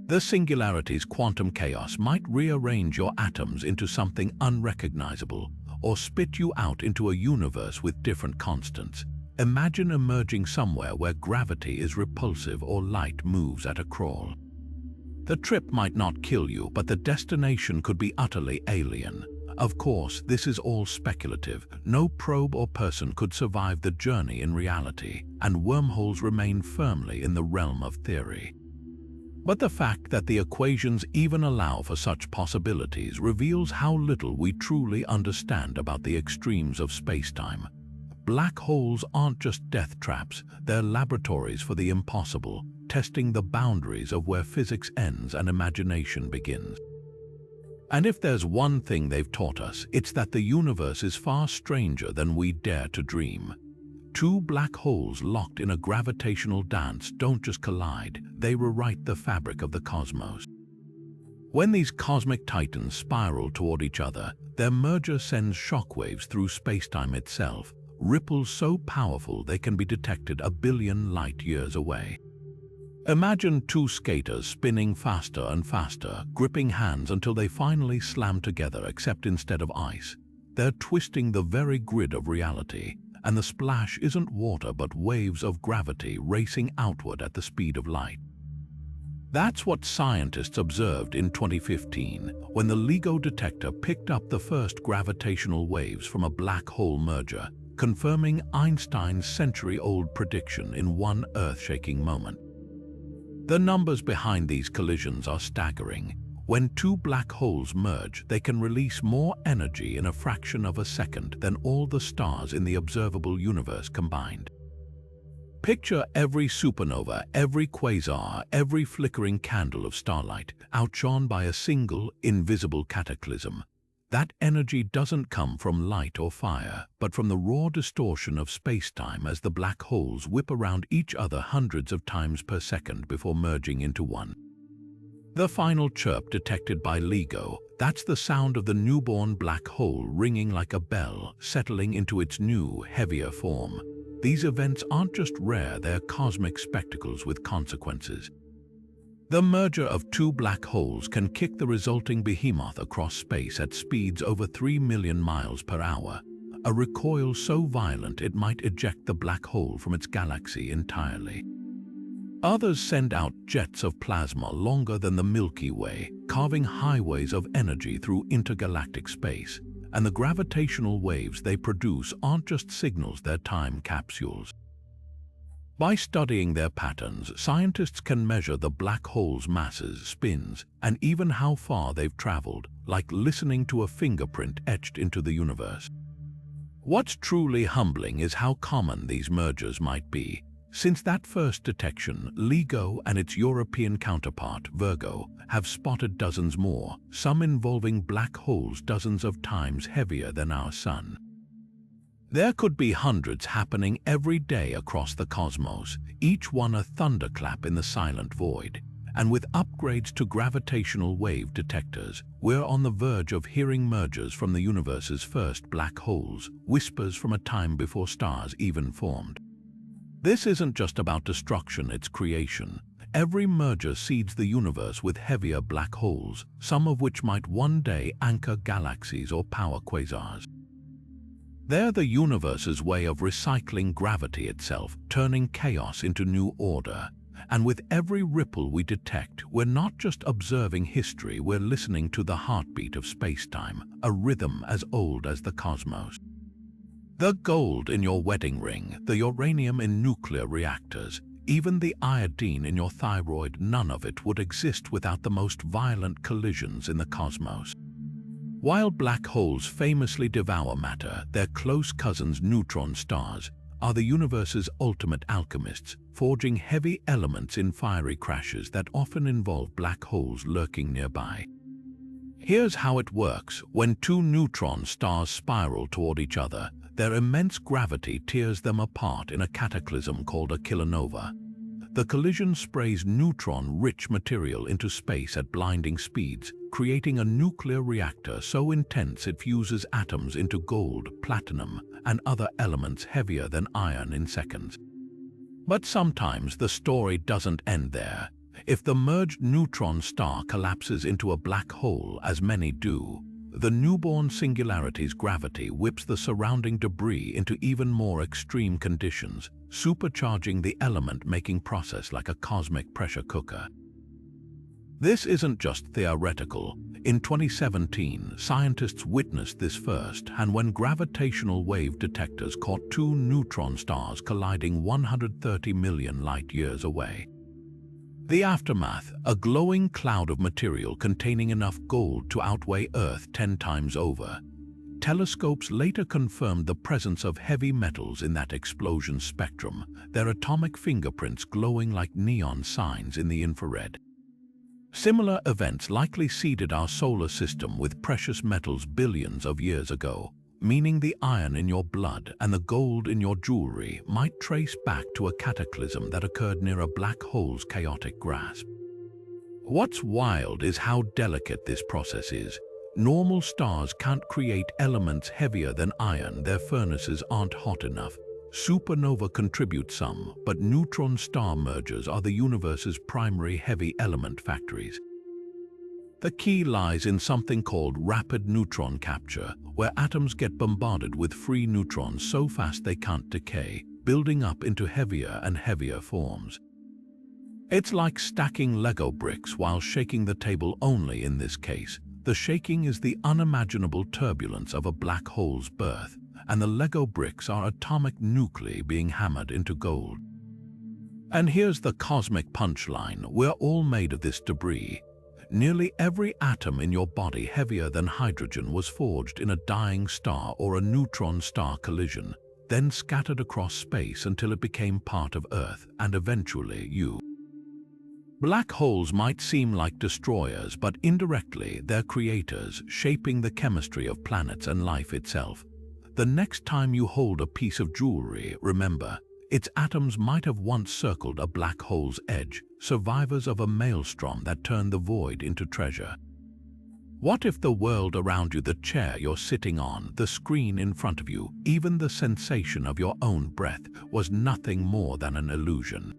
Speaker 1: The singularity's quantum chaos might rearrange your atoms into something unrecognizable, or spit you out into a universe with different constants. Imagine emerging somewhere where gravity is repulsive or light moves at a crawl. The trip might not kill you, but the destination could be utterly alien. Of course, this is all speculative. No probe or person could survive the journey in reality, and wormholes remain firmly in the realm of theory. But the fact that the equations even allow for such possibilities reveals how little we truly understand about the extremes of spacetime. Black holes aren't just death traps, they're laboratories for the impossible, testing the boundaries of where physics ends and imagination begins. And if there's one thing they've taught us, it's that the universe is far stranger than we dare to dream. Two black holes locked in a gravitational dance don't just collide, they rewrite the fabric of the cosmos. When these cosmic titans spiral toward each other, their merger sends shockwaves through spacetime itself, ripples so powerful they can be detected a billion light-years away. Imagine two skaters spinning faster and faster, gripping hands until they finally slam together, except instead of ice, they're twisting the very grid of reality, and the splash isn't water but waves of gravity racing outward at the speed of light. That's what scientists observed in 2015 when the LIGO detector picked up the first gravitational waves from a black hole merger, confirming Einstein's century-old prediction in one earth-shaking moment. The numbers behind these collisions are staggering. When two black holes merge, they can release more energy in a fraction of a second than all the stars in the observable universe combined. Picture every supernova, every quasar, every flickering candle of starlight, outshone by a single, invisible cataclysm. That energy doesn't come from light or fire, but from the raw distortion of space-time as the black holes whip around each other hundreds of times per second before merging into one. The final chirp detected by LIGO, that's the sound of the newborn black hole ringing like a bell, settling into its new, heavier form. These events aren't just rare, they're cosmic spectacles with consequences. The merger of two black holes can kick the resulting behemoth across space at speeds over 3 million miles per hour, a recoil so violent it might eject the black hole from its galaxy entirely. Others send out jets of plasma longer than the Milky Way, carving highways of energy through intergalactic space, and the gravitational waves they produce aren't just signals, they're time capsules. By studying their patterns, scientists can measure the black hole's masses, spins, and even how far they've traveled, like listening to a fingerprint etched into the universe. What's truly humbling is how common these mergers might be. Since that first detection, LIGO and its European counterpart, Virgo, have spotted dozens more, some involving black holes dozens of times heavier than our Sun. There could be hundreds happening every day across the cosmos, each one a thunderclap in the silent void. And with upgrades to gravitational wave detectors, we're on the verge of hearing mergers from the universe's first black holes, whispers from a time before stars even formed. This isn't just about destruction, it's creation. Every merger seeds the universe with heavier black holes, some of which might one day anchor galaxies or power quasars. They're the universe's way of recycling gravity itself, turning chaos into new order. And with every ripple we detect, we're not just observing history, we're listening to the heartbeat of space-time, a rhythm as old as the cosmos. The gold in your wedding ring, the uranium in nuclear reactors, even the iodine in your thyroid, none of it would exist without the most violent collisions in the cosmos. While black holes famously devour matter, their close cousins neutron stars are the universe's ultimate alchemists, forging heavy elements in fiery crashes that often involve black holes lurking nearby. Here's how it works. When two neutron stars spiral toward each other, their immense gravity tears them apart in a cataclysm called a kilonova. The collision sprays neutron-rich material into space at blinding speeds, creating a nuclear reactor so intense it fuses atoms into gold, platinum, and other elements heavier than iron in seconds. But sometimes the story doesn't end there. If the merged neutron star collapses into a black hole, as many do, the newborn singularity's gravity whips the surrounding debris into even more extreme conditions, supercharging the element-making process like a cosmic pressure cooker. This isn't just theoretical. In 2017, scientists witnessed this firsthand when gravitational wave detectors caught two neutron stars colliding 130 million light-years away. The aftermath, a glowing cloud of material containing enough gold to outweigh Earth 10 times over. Telescopes later confirmed the presence of heavy metals in that explosion spectrum, their atomic fingerprints glowing like neon signs in the infrared. Similar events likely seeded our solar system with precious metals billions of years ago, meaning the iron in your blood and the gold in your jewelry might trace back to a cataclysm that occurred near a black hole's chaotic grasp. What's wild is how delicate this process is. Normal stars can't create elements heavier than iron, their furnaces aren't hot enough. Supernova contribute some, but neutron star mergers are the universe's primary heavy element factories. The key lies in something called rapid neutron capture, where atoms get bombarded with free neutrons so fast they can't decay, building up into heavier and heavier forms. It's like stacking Lego bricks while shaking the table only in this case. The shaking is the unimaginable turbulence of a black hole's birth, and the Lego bricks are atomic nuclei being hammered into gold. And here's the cosmic punchline: we're all made of this debris. Nearly every atom in your body heavier than hydrogen was forged in a dying star or a neutron star collision, then scattered across space until it became part of Earth and eventually you. Black holes might seem like destroyers, but indirectly they're creators, shaping the chemistry of planets and life itself. The next time you hold a piece of jewelry, remember, its atoms might have once circled a black hole's edge, survivors of a maelstrom that turned the void into treasure. What if the world around you, the chair you're sitting on, the screen in front of you, even the sensation of your own breath, was nothing more than an illusion?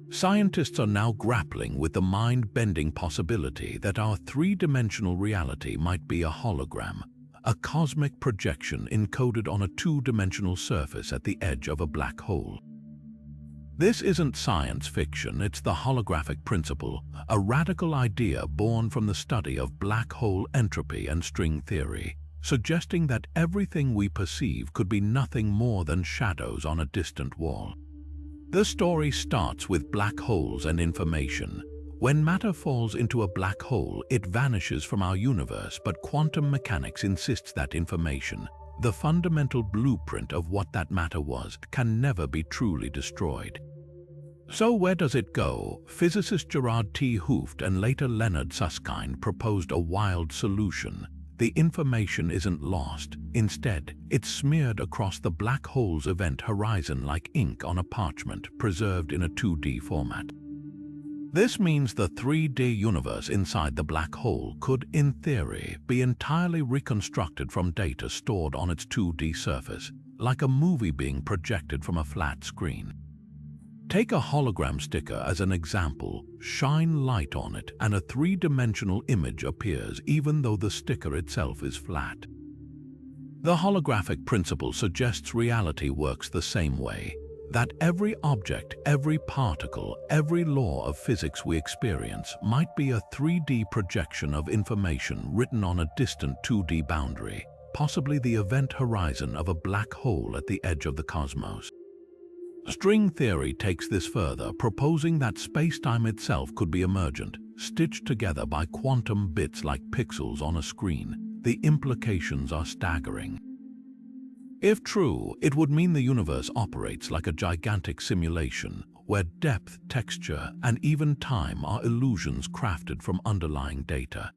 Speaker 1: Scientists are now grappling with the mind-bending possibility that our three-dimensional reality might be a hologram, a cosmic projection encoded on a two-dimensional surface at the edge of a black hole. This isn't science fiction, it's the holographic principle, a radical idea born from the study of black hole entropy and string theory, suggesting that everything we perceive could be nothing more than shadows on a distant wall. The story starts with black holes and information. When matter falls into a black hole, it vanishes from our universe, but quantum mechanics insists that information, the fundamental blueprint of what that matter was, can never be truly destroyed. So where does it go? Physicist Gerard T. Hooft and later Leonard Susskind proposed a wild solution. The information isn't lost. Instead, it's smeared across the black hole's event horizon like ink on a parchment, preserved in a 2D format. This means the 3D universe inside the black hole could, in theory, be entirely reconstructed from data stored on its 2D surface, like a movie being projected from a flat screen. Take a hologram sticker as an example. Shine light on it and a three-dimensional image appears even though the sticker itself is flat. The holographic principle suggests reality works the same way, that every object, every particle, every law of physics we experience might be a 3D projection of information written on a distant 2D boundary, possibly the event horizon of a black hole at the edge of the cosmos. String theory takes this further, proposing that space-time itself could be emergent, stitched together by quantum bits like pixels on a screen. The implications are staggering. If true, it would mean the universe operates like a gigantic simulation, where depth, texture, and even time are illusions crafted from underlying data.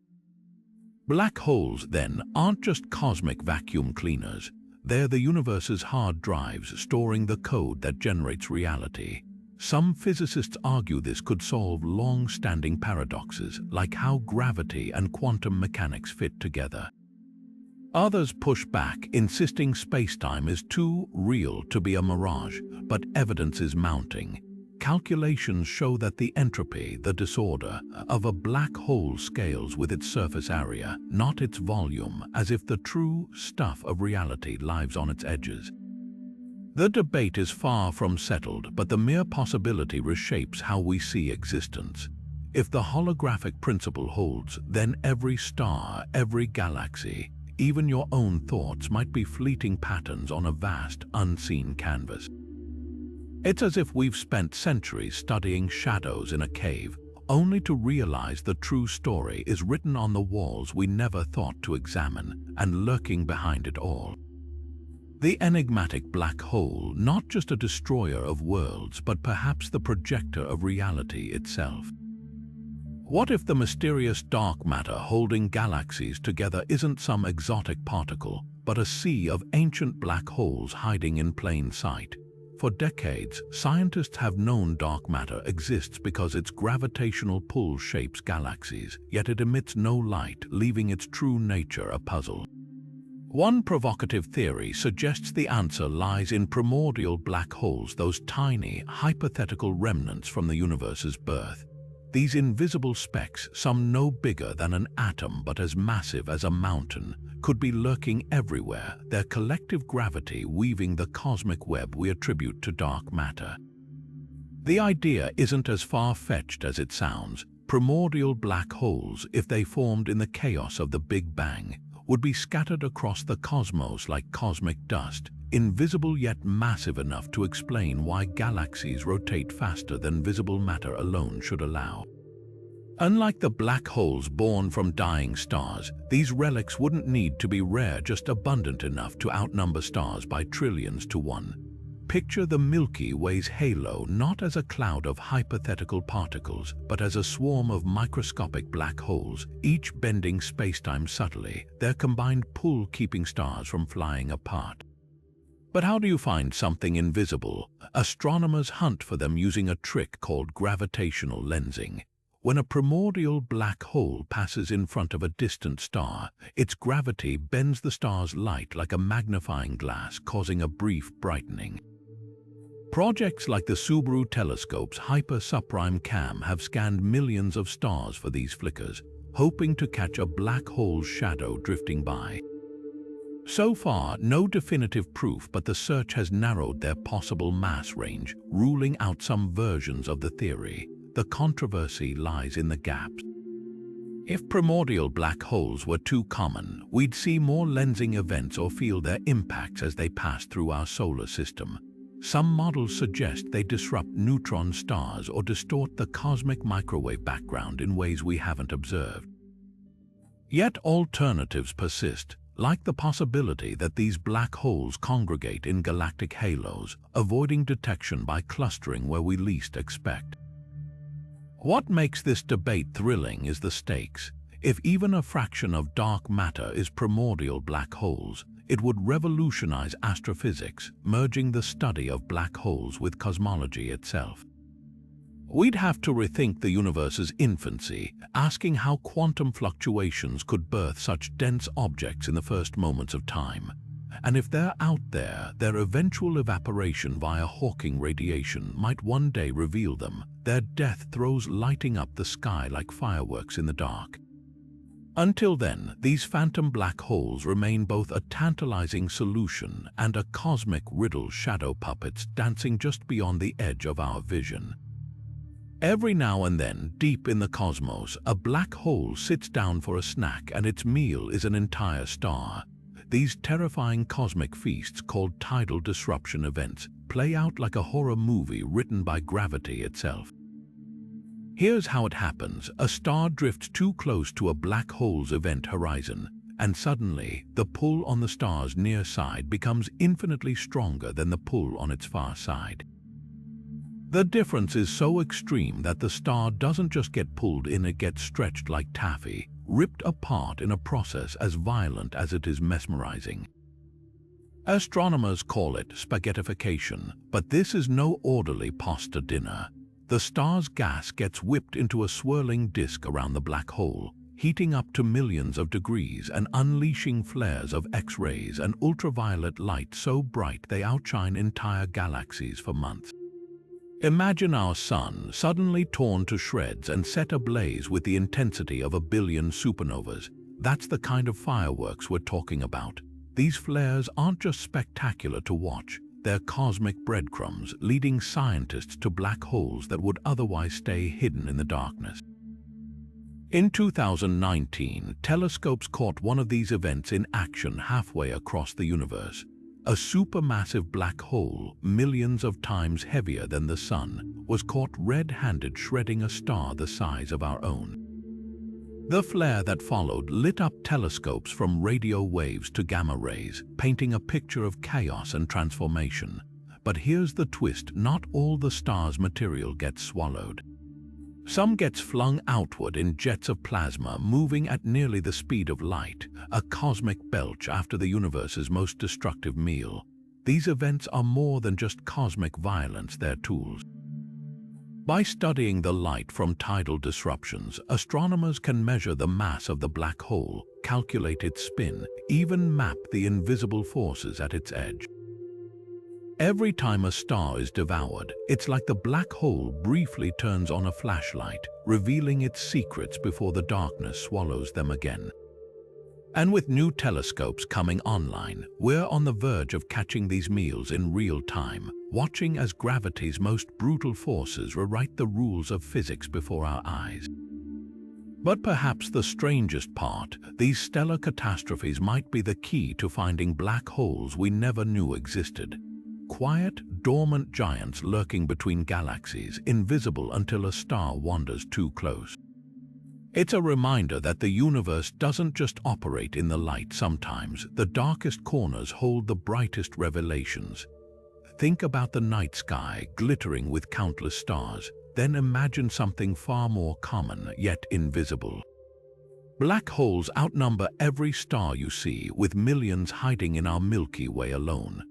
Speaker 1: Black holes, then, aren't just cosmic vacuum cleaners. They're the universe's hard drives storing the code that generates reality. Some physicists argue this could solve long-standing paradoxes, like how gravity and quantum mechanics fit together. Others push back, insisting space-time is too real to be a mirage, but evidence is mounting. Calculations show that the entropy, the disorder, of a black hole scales with its surface area, not its volume, as if the true stuff of reality lies on its edges. The debate is far from settled, but the mere possibility reshapes how we see existence. If the holographic principle holds, then every star, every galaxy, even your own thoughts might be fleeting patterns on a vast, unseen canvas. It's as if we've spent centuries studying shadows in a cave, only to realize the true story is written on the walls we never thought to examine, and lurking behind it all. The enigmatic black hole, not just a destroyer of worlds, but perhaps the projector of reality itself. What if the mysterious dark matter holding galaxies together isn't some exotic particle, but a sea of ancient black holes hiding in plain sight? For decades, scientists have known dark matter exists because its gravitational pull shapes galaxies, yet it emits no light, leaving its true nature a puzzle. One provocative theory suggests the answer lies in primordial black holes, those tiny, hypothetical remnants from the universe's birth. These invisible specks, some no bigger than an atom but as massive as a mountain, could be lurking everywhere, their collective gravity weaving the cosmic web we attribute to dark matter. The idea isn't as far-fetched as it sounds. Primordial black holes, if they formed in the chaos of the Big Bang, would be scattered across the cosmos like cosmic dust, invisible yet massive enough to explain why galaxies rotate faster than visible matter alone should allow. Unlike the black holes born from dying stars, these relics wouldn't need to be rare, just abundant enough to outnumber stars by trillions to one. Picture the Milky Way's halo not as a cloud of hypothetical particles, but as a swarm of microscopic black holes, each bending spacetime subtly, their combined pull keeping stars from flying apart. But how do you find something invisible? Astronomers hunt for them using a trick called gravitational lensing. When a primordial black hole passes in front of a distant star, its gravity bends the star's light like a magnifying glass, causing a brief brightening. Projects like the Subaru telescope's hyper-subprime cam have scanned millions of stars for these flickers, hoping to catch a black hole's shadow drifting by. So far, no definitive proof, but the search has narrowed their possible mass range, ruling out some versions of the theory. The controversy lies in the gaps. If primordial black holes were too common, we'd see more lensing events or feel their impacts as they pass through our solar system. Some models suggest they disrupt neutron stars or distort the cosmic microwave background in ways we haven't observed. Yet alternatives persist, like the possibility that these black holes congregate in galactic halos, avoiding detection by clustering where we least expect. What makes this debate thrilling is the stakes. If even a fraction of dark matter is primordial black holes, it would revolutionize astrophysics, merging the study of black holes with cosmology itself. We'd have to rethink the universe's infancy, asking how quantum fluctuations could birth such dense objects in the first moments of time. And if they're out there, their eventual evaporation via Hawking radiation might one day reveal them, their death throws lighting up the sky like fireworks in the dark. Until then, these phantom black holes remain both a tantalizing solution and a cosmic riddle, shadow puppets dancing just beyond the edge of our vision. Every now and then, deep in the cosmos, a black hole sits down for a snack and its meal is an entire star. These terrifying cosmic feasts, called tidal disruption events, play out like a horror movie written by gravity itself. Here's how it happens. A star drifts too close to a black hole's event horizon, and suddenly, the pull on the star's near side becomes infinitely stronger than the pull on its far side. The difference is so extreme that the star doesn't just get pulled in, it gets stretched like taffy, ripped apart in a process as violent as it is mesmerizing. Astronomers call it spaghettification, but this is no orderly pasta dinner. The star's gas gets whipped into a swirling disk around the black hole, heating up to millions of degrees and unleashing flares of X-rays and ultraviolet light so bright they outshine entire galaxies for months. Imagine our sun suddenly torn to shreds and set ablaze with the intensity of a billion supernovas. That's the kind of fireworks we're talking about. These flares aren't just spectacular to watch. They're cosmic breadcrumbs leading scientists to black holes that would otherwise stay hidden in the darkness. In 2019, telescopes caught one of these events in action halfway across the universe. A supermassive black hole, millions of times heavier than the Sun, was caught red-handed shredding a star the size of our own. The flare that followed lit up telescopes from radio waves to gamma rays, painting a picture of chaos and transformation. But here's the twist: not all the star's material gets swallowed. Some gets flung outward in jets of plasma moving at nearly the speed of light, a cosmic belch after the universe's most destructive meal. These events are more than just cosmic violence, they're tools. By studying the light from tidal disruptions, astronomers can measure the mass of the black hole, calculate its spin, even map the invisible forces at its edge. Every time a star is devoured, it's like the black hole briefly turns on a flashlight, revealing its secrets before the darkness swallows them again. And with new telescopes coming online, we're on the verge of catching these meals in real time, watching as gravity's most brutal forces rewrite the rules of physics before our eyes. But perhaps the strangest part, these stellar catastrophes might be the key to finding black holes we never knew existed. Quiet, dormant giants lurking between galaxies, invisible until a star wanders too close. It's a reminder that the universe doesn't just operate in the light. Sometimes the darkest corners hold the brightest revelations. Think about the night sky glittering with countless stars, then imagine something far more common yet invisible. Black holes outnumber every star you see, with millions hiding in our Milky Way alone.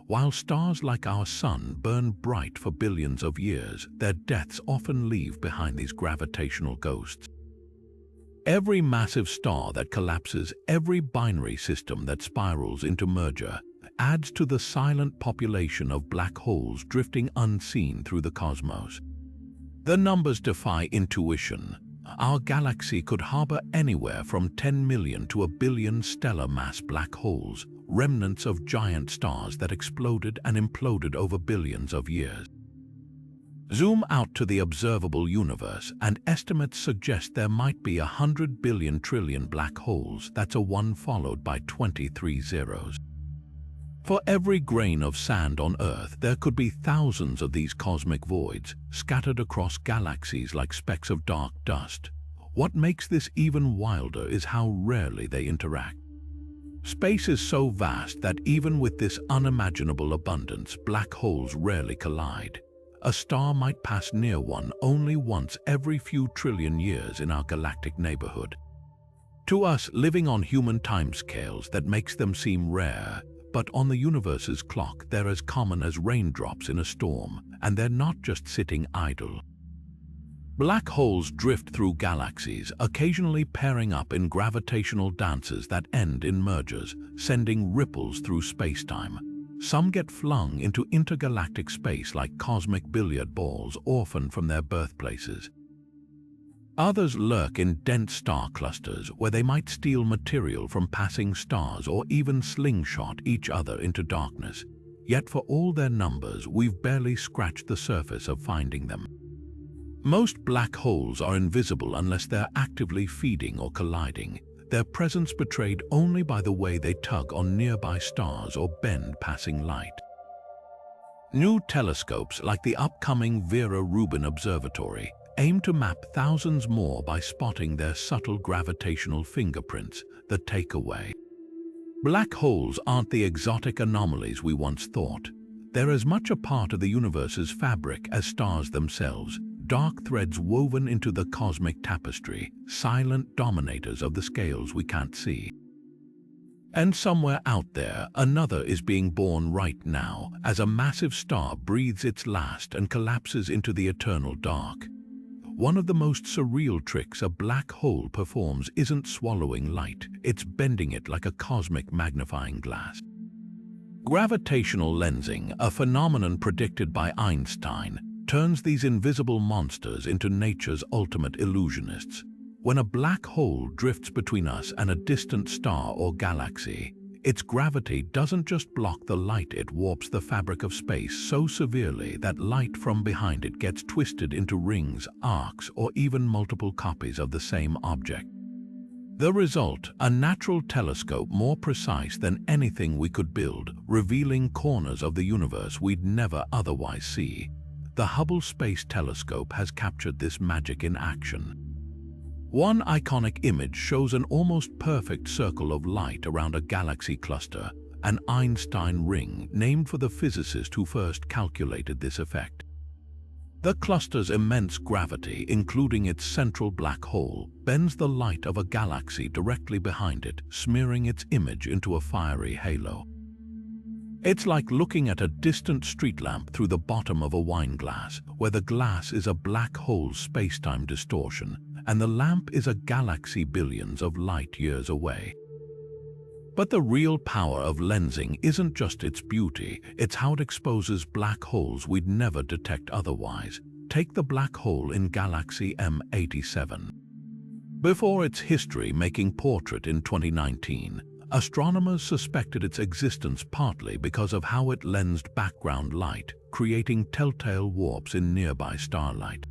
Speaker 1: While stars like our Sun burn bright for billions of years, their deaths often leave behind these gravitational ghosts. Every massive star that collapses, every binary system that spirals into merger, adds to the silent population of black holes drifting unseen through the cosmos. The numbers defy intuition. Our galaxy could harbor anywhere from 10 million to a billion stellar mass black holes, remnants of giant stars that exploded and imploded over billions of years. Zoom out to the observable universe, and estimates suggest there might be 100 billion trillion black holes. That's a 1 followed by 23 zeros. For every grain of sand on Earth, there could be thousands of these cosmic voids, scattered across galaxies like specks of dark dust. What makes this even wilder is how rarely they interact. Space is so vast that even with this unimaginable abundance, black holes rarely collide. A star might pass near one only once every few trillion years in our galactic neighborhood. To us, living on human timescales, that makes them seem rare, but on the universe's clock, they're as common as raindrops in a storm, and they're not just sitting idle. Black holes drift through galaxies, occasionally pairing up in gravitational dances that end in mergers, sending ripples through spacetime. Some get flung into intergalactic space like cosmic billiard balls orphaned from their birthplaces. Others lurk in dense star clusters where they might steal material from passing stars or even slingshot each other into darkness. Yet for all their numbers, we've barely scratched the surface of finding them. Most black holes are invisible unless they're actively feeding or colliding, their presence betrayed only by the way they tug on nearby stars or bend passing light. New telescopes like the upcoming Vera Rubin Observatory aim to map thousands more by spotting their subtle gravitational fingerprints, the takeaway. Black holes aren't the exotic anomalies we once thought. They're as much a part of the universe's fabric as stars themselves, dark threads woven into the cosmic tapestry, silent dominators of the scales we can't see. And somewhere out there, another is being born right now, as a massive star breathes its last and collapses into the eternal dark. One of the most surreal tricks a black hole performs isn't swallowing light, it's bending it like a cosmic magnifying glass. Gravitational lensing, a phenomenon predicted by Einstein, turns these invisible monsters into nature's ultimate illusionists. When a black hole drifts between us and a distant star or galaxy, its gravity doesn't just block the light, it warps the fabric of space so severely that light from behind it gets twisted into rings, arcs, or even multiple copies of the same object. The result, a natural telescope more precise than anything we could build, revealing corners of the universe we'd never otherwise see. The Hubble Space Telescope has captured this magic in action. One iconic image shows an almost perfect circle of light around a galaxy cluster, an Einstein ring named for the physicist who first calculated this effect. The cluster's immense gravity, including its central black hole, bends the light of a galaxy directly behind it, smearing its image into a fiery halo. It's like looking at a distant street lamp through the bottom of a wine glass, where the glass is a black hole space-time distortion, and the lamp is a galaxy billions of light years away. But the real power of lensing isn't just its beauty, it's how it exposes black holes we'd never detect otherwise. Take the black hole in galaxy M87. Before its history-making portrait in 2019, astronomers suspected its existence partly because of how it lensed background light, creating telltale warps in nearby starlight.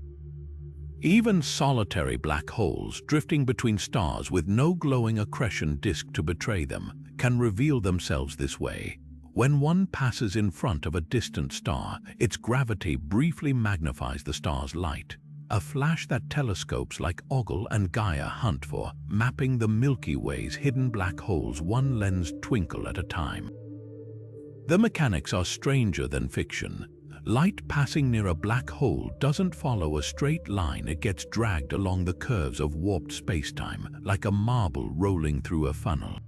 Speaker 1: Even solitary black holes drifting between stars with no glowing accretion disk to betray them can reveal themselves this way. When one passes in front of a distant star, its gravity briefly magnifies the star's light, a flash that telescopes like Boggle and Gaia hunt for, mapping the Milky Way's hidden black holes one lensed twinkle at a time. The mechanics are stranger than fiction. Light passing near a black hole doesn't follow a straight line, it gets dragged along the curves of warped spacetime, like a marble rolling through a funnel.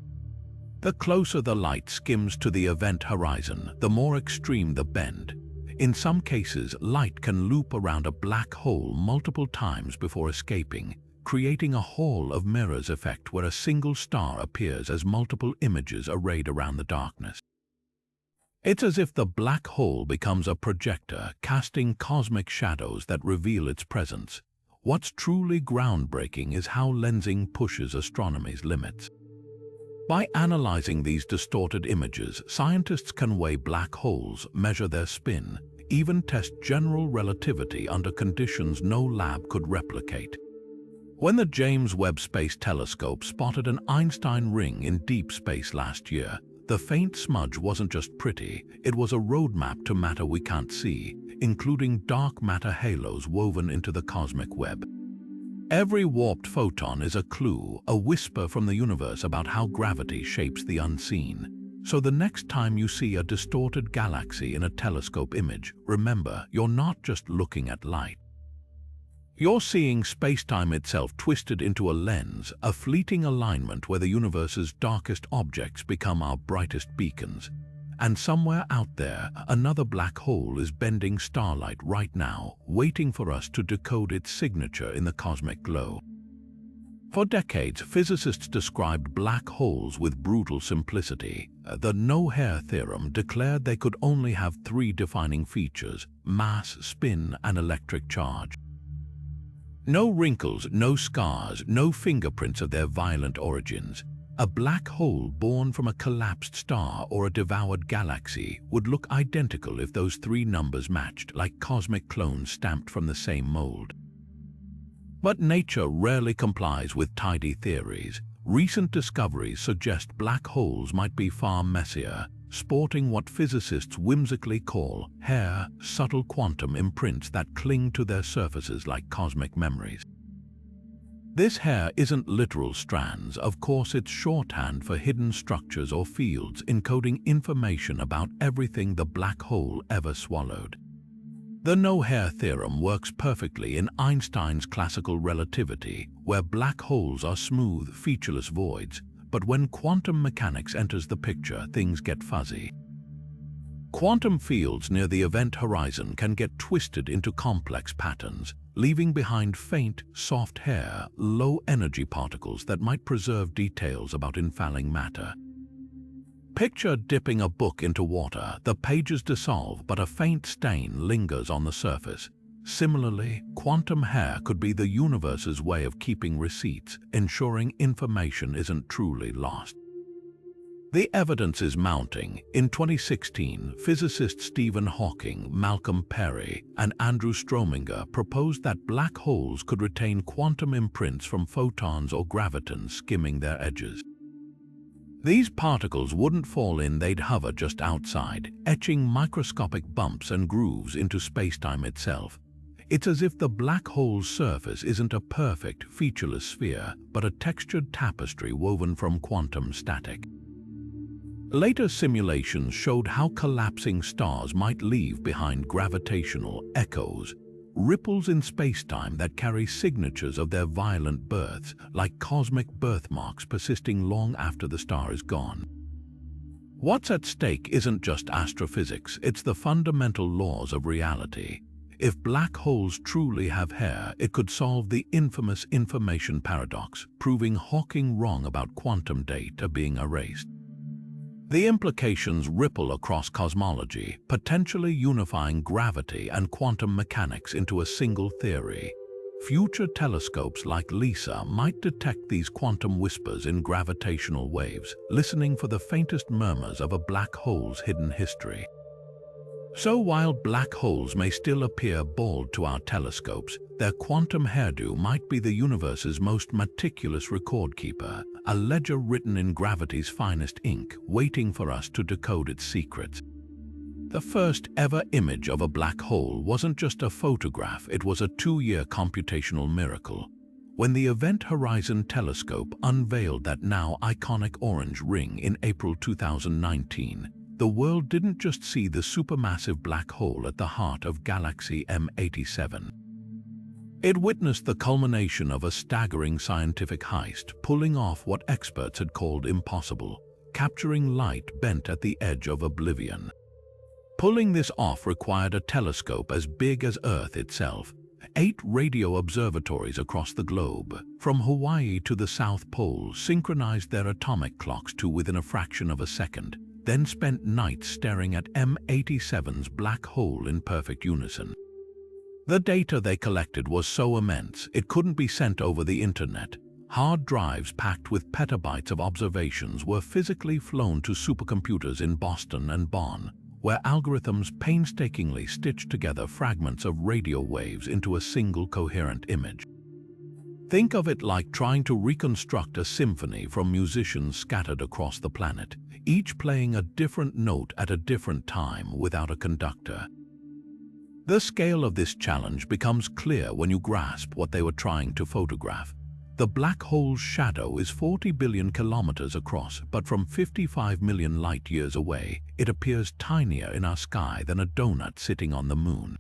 Speaker 1: The closer the light skims to the event horizon, the more extreme the bend. In some cases, light can loop around a black hole multiple times before escaping, creating a hall of mirrors effect where a single star appears as multiple images arrayed around the darkness. It's as if the black hole becomes a projector, casting cosmic shadows that reveal its presence. What's truly groundbreaking is how lensing pushes astronomy's limits. By analyzing these distorted images, scientists can weigh black holes, measure their spin, even test general relativity under conditions no lab could replicate. When the James Webb Space Telescope spotted an Einstein ring in deep space last year, the faint smudge wasn't just pretty, it was a roadmap to matter we can't see, including dark matter halos woven into the cosmic web. Every warped photon is a clue, a whisper from the universe about how gravity shapes the unseen. So the next time you see a distorted galaxy in a telescope image, remember, you're not just looking at light. You're seeing spacetime itself twisted into a lens, a fleeting alignment where the universe's darkest objects become our brightest beacons. And somewhere out there, another black hole is bending starlight right now, waiting for us to decode its signature in the cosmic glow. For decades, physicists described black holes with brutal simplicity. The no-hair theorem declared they could only have three defining features: mass, spin, and electric charge. No wrinkles, no scars, no fingerprints of their violent origins. A black hole born from a collapsed star or a devoured galaxy would look identical if those three numbers matched, like cosmic clones stamped from the same mold. But nature rarely complies with tidy theories. Recent discoveries suggest black holes might be far messier, sporting what physicists whimsically call hair, subtle quantum imprints that cling to their surfaces like cosmic memories. This hair isn't literal strands, of course it's shorthand for hidden structures or fields encoding information about everything the black hole ever swallowed. The no-hair theorem works perfectly in Einstein's classical relativity, where black holes are smooth, featureless voids, but when quantum mechanics enters the picture, things get fuzzy. Quantum fields near the event horizon can get twisted into complex patterns, leaving behind faint, soft hair, low-energy particles that might preserve details about infalling matter. Picture dipping a book into water. The pages dissolve, but a faint stain lingers on the surface. Similarly, quantum hair could be the universe's way of keeping receipts, ensuring information isn't truly lost. The evidence is mounting. In 2016, physicists Stephen Hawking, Malcolm Perry, and Andrew Strominger proposed that black holes could retain quantum imprints from photons or gravitons skimming their edges. These particles wouldn't fall in, they'd hover just outside, etching microscopic bumps and grooves into spacetime itself. It's as if the black hole's surface isn't a perfect, featureless sphere, but a textured tapestry woven from quantum static. Later simulations showed how collapsing stars might leave behind gravitational echoes, ripples in spacetime that carry signatures of their violent births, like cosmic birthmarks persisting long after the star is gone. What's at stake isn't just astrophysics, it's the fundamental laws of reality. If black holes truly have hair, it could solve the infamous information paradox, proving Hawking wrong about quantum data being erased. The implications ripple across cosmology, potentially unifying gravity and quantum mechanics into a single theory. Future telescopes like LISA might detect these quantum whispers in gravitational waves, listening for the faintest murmurs of a black hole's hidden history. So while black holes may still appear bald to our telescopes, their quantum hairdo might be the universe's most meticulous record keeper, a ledger written in gravity's finest ink, waiting for us to decode its secrets. The first ever image of a black hole wasn't just a photograph, it was a 2-year computational miracle. When the Event Horizon Telescope unveiled that now iconic orange ring in April 2019, the world didn't just see the supermassive black hole at the heart of galaxy M87. It witnessed the culmination of a staggering scientific heist, pulling off what experts had called impossible, capturing light bent at the edge of oblivion. Pulling this off required a telescope as big as Earth itself, 8 radio observatories across the globe, from Hawaii to the South Pole, synchronized their atomic clocks to within a fraction of a second, then spent nights staring at M87's black hole in perfect unison. The data they collected was so immense, it couldn't be sent over the internet. Hard drives packed with petabytes of observations were physically flown to supercomputers in Boston and Bonn, where algorithms painstakingly stitched together fragments of radio waves into a single coherent image. Think of it like trying to reconstruct a symphony from musicians scattered across the planet, each playing a different note at a different time without a conductor. The scale of this challenge becomes clear when you grasp what they were trying to photograph. The black hole's shadow is 40 billion kilometers across, but from 55 million light-years away, it appears tinier in our sky than a donut sitting on the moon.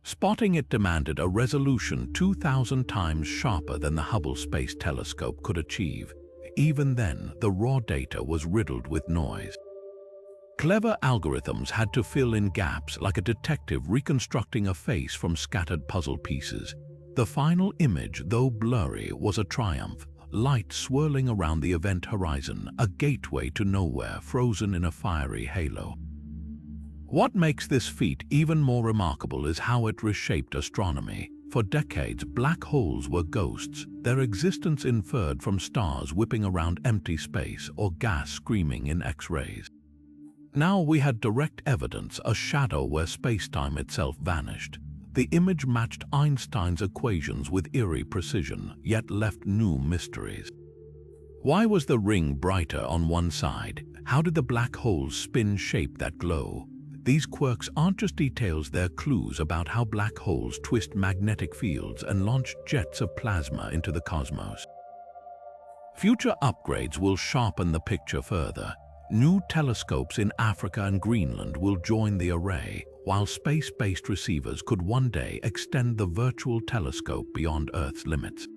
Speaker 1: Spotting it demanded a resolution 2,000 times sharper than the Hubble Space Telescope could achieve. Even then, the raw data was riddled with noise. Clever algorithms had to fill in gaps like a detective reconstructing a face from scattered puzzle pieces. The final image, though blurry, was a triumph, light swirling around the event horizon, a gateway to nowhere frozen in a fiery halo. What makes this feat even more remarkable is how it reshaped astronomy. For decades, black holes were ghosts, their existence inferred from stars whipping around empty space or gas screaming in X-rays. Now we had direct evidence, a shadow where space-time itself vanished. The image matched Einstein's equations with eerie precision, yet left new mysteries. Why was the ring brighter on one side? How did the black hole's spin shape that glow? These quirks aren't just details, they're clues about how black holes twist magnetic fields and launch jets of plasma into the cosmos. Future upgrades will sharpen the picture further. New telescopes in Africa and Greenland will join the array, while space-based receivers could one day extend the virtual telescope beyond Earth's limits.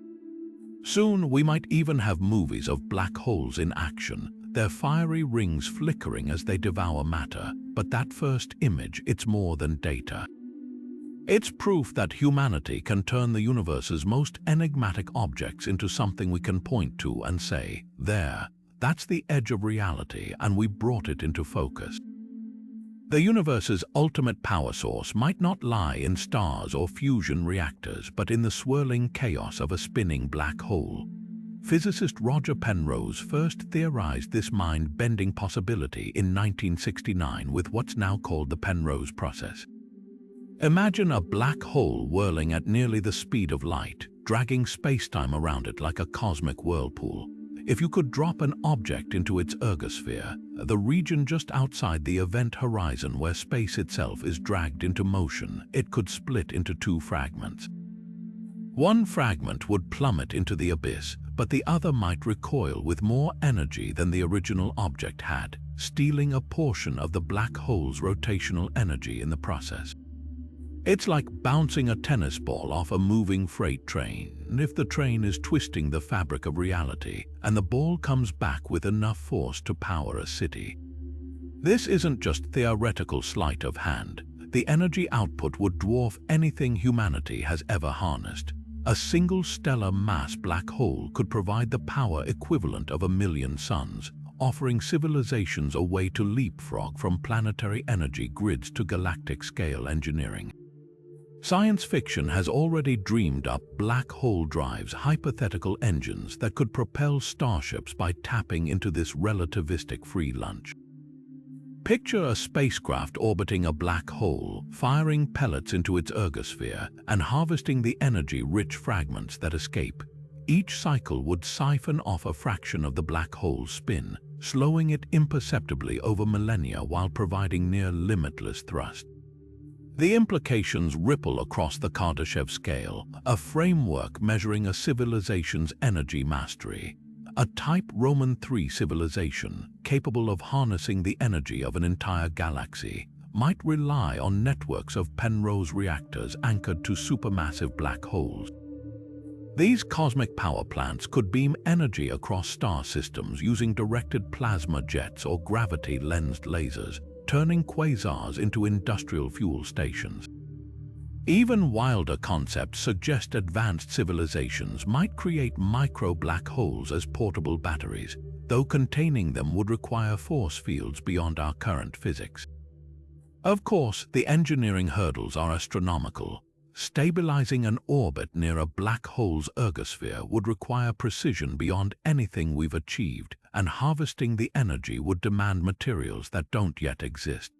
Speaker 1: Soon, we might even have movies of black holes in action, their fiery rings flickering as they devour matter. But that first image, it's more than data. It's proof that humanity can turn the universe's most enigmatic objects into something we can point to and say, there, that's the edge of reality, and we brought it into focus. The universe's ultimate power source might not lie in stars or fusion reactors, but in the swirling chaos of a spinning black hole. Physicist Roger Penrose first theorized this mind-bending possibility in 1969 with what's now called the Penrose process. Imagine a black hole whirling at nearly the speed of light, dragging space-time around it like a cosmic whirlpool. If you could drop an object into its ergosphere, the region just outside the event horizon where space itself is dragged into motion, it could split into 2 fragments. One fragment would plummet into the abyss, but the other might recoil with more energy than the original object had, stealing a portion of the black hole's rotational energy in the process. It's like bouncing a tennis ball off a moving freight train. If the train is twisting the fabric of reality, and the ball comes back with enough force to power a city, This isn't just theoretical sleight of hand. The energy output would dwarf anything humanity has ever harnessed. A single stellar mass black hole could provide the power equivalent of 1,000,000 suns, offering civilizations a way to leapfrog from planetary energy grids to galactic-scale engineering. Science fiction has already dreamed up black hole drives, hypothetical engines that could propel starships by tapping into this relativistic free lunch. Picture a spacecraft orbiting a black hole, firing pellets into its ergosphere and harvesting the energy-rich fragments that escape. Each cycle would siphon off a fraction of the black hole's spin, slowing it imperceptibly over millennia while providing near-limitless thrust. The implications ripple across the Kardashev scale, a framework measuring a civilization's energy mastery. A type Roman III civilization, capable of harnessing the energy of an entire galaxy, might rely on networks of Penrose reactors anchored to supermassive black holes. These cosmic power plants could beam energy across star systems using directed plasma jets or gravity-lensed lasers, turning quasars into industrial fuel stations. Even wilder concepts suggest advanced civilizations might create micro-black holes as portable batteries, though containing them would require force fields beyond our current physics. Of course, the engineering hurdles are astronomical. Stabilizing an orbit near a black hole's ergosphere would require precision beyond anything we've achieved, and harvesting the energy would demand materials that don't yet exist.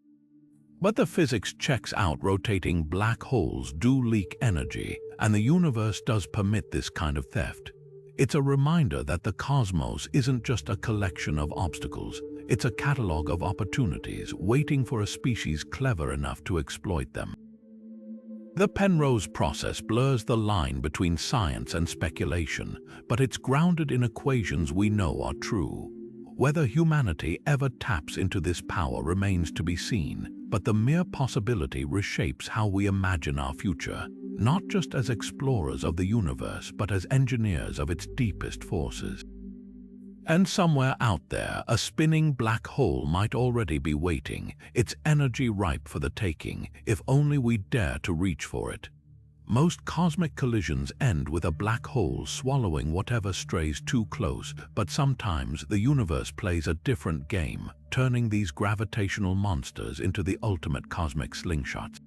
Speaker 1: But the physics checks out. Rotating black holes do leak energy, and the universe does permit this kind of theft. It's a reminder that the cosmos isn't just a collection of obstacles, it's a catalog of opportunities waiting for a species clever enough to exploit them. The Penrose process blurs the line between science and speculation, but it's grounded in equations we know are true. Whether humanity ever taps into this power remains to be seen, but the mere possibility reshapes how we imagine our future, not just as explorers of the universe, but as engineers of its deepest forces. And somewhere out there, a spinning black hole might already be waiting, its energy ripe for the taking, if only we dare to reach for it. Most cosmic collisions end with a black hole swallowing whatever strays too close, but sometimes the universe plays a different game, turning these gravitational monsters into the ultimate cosmic slingshots.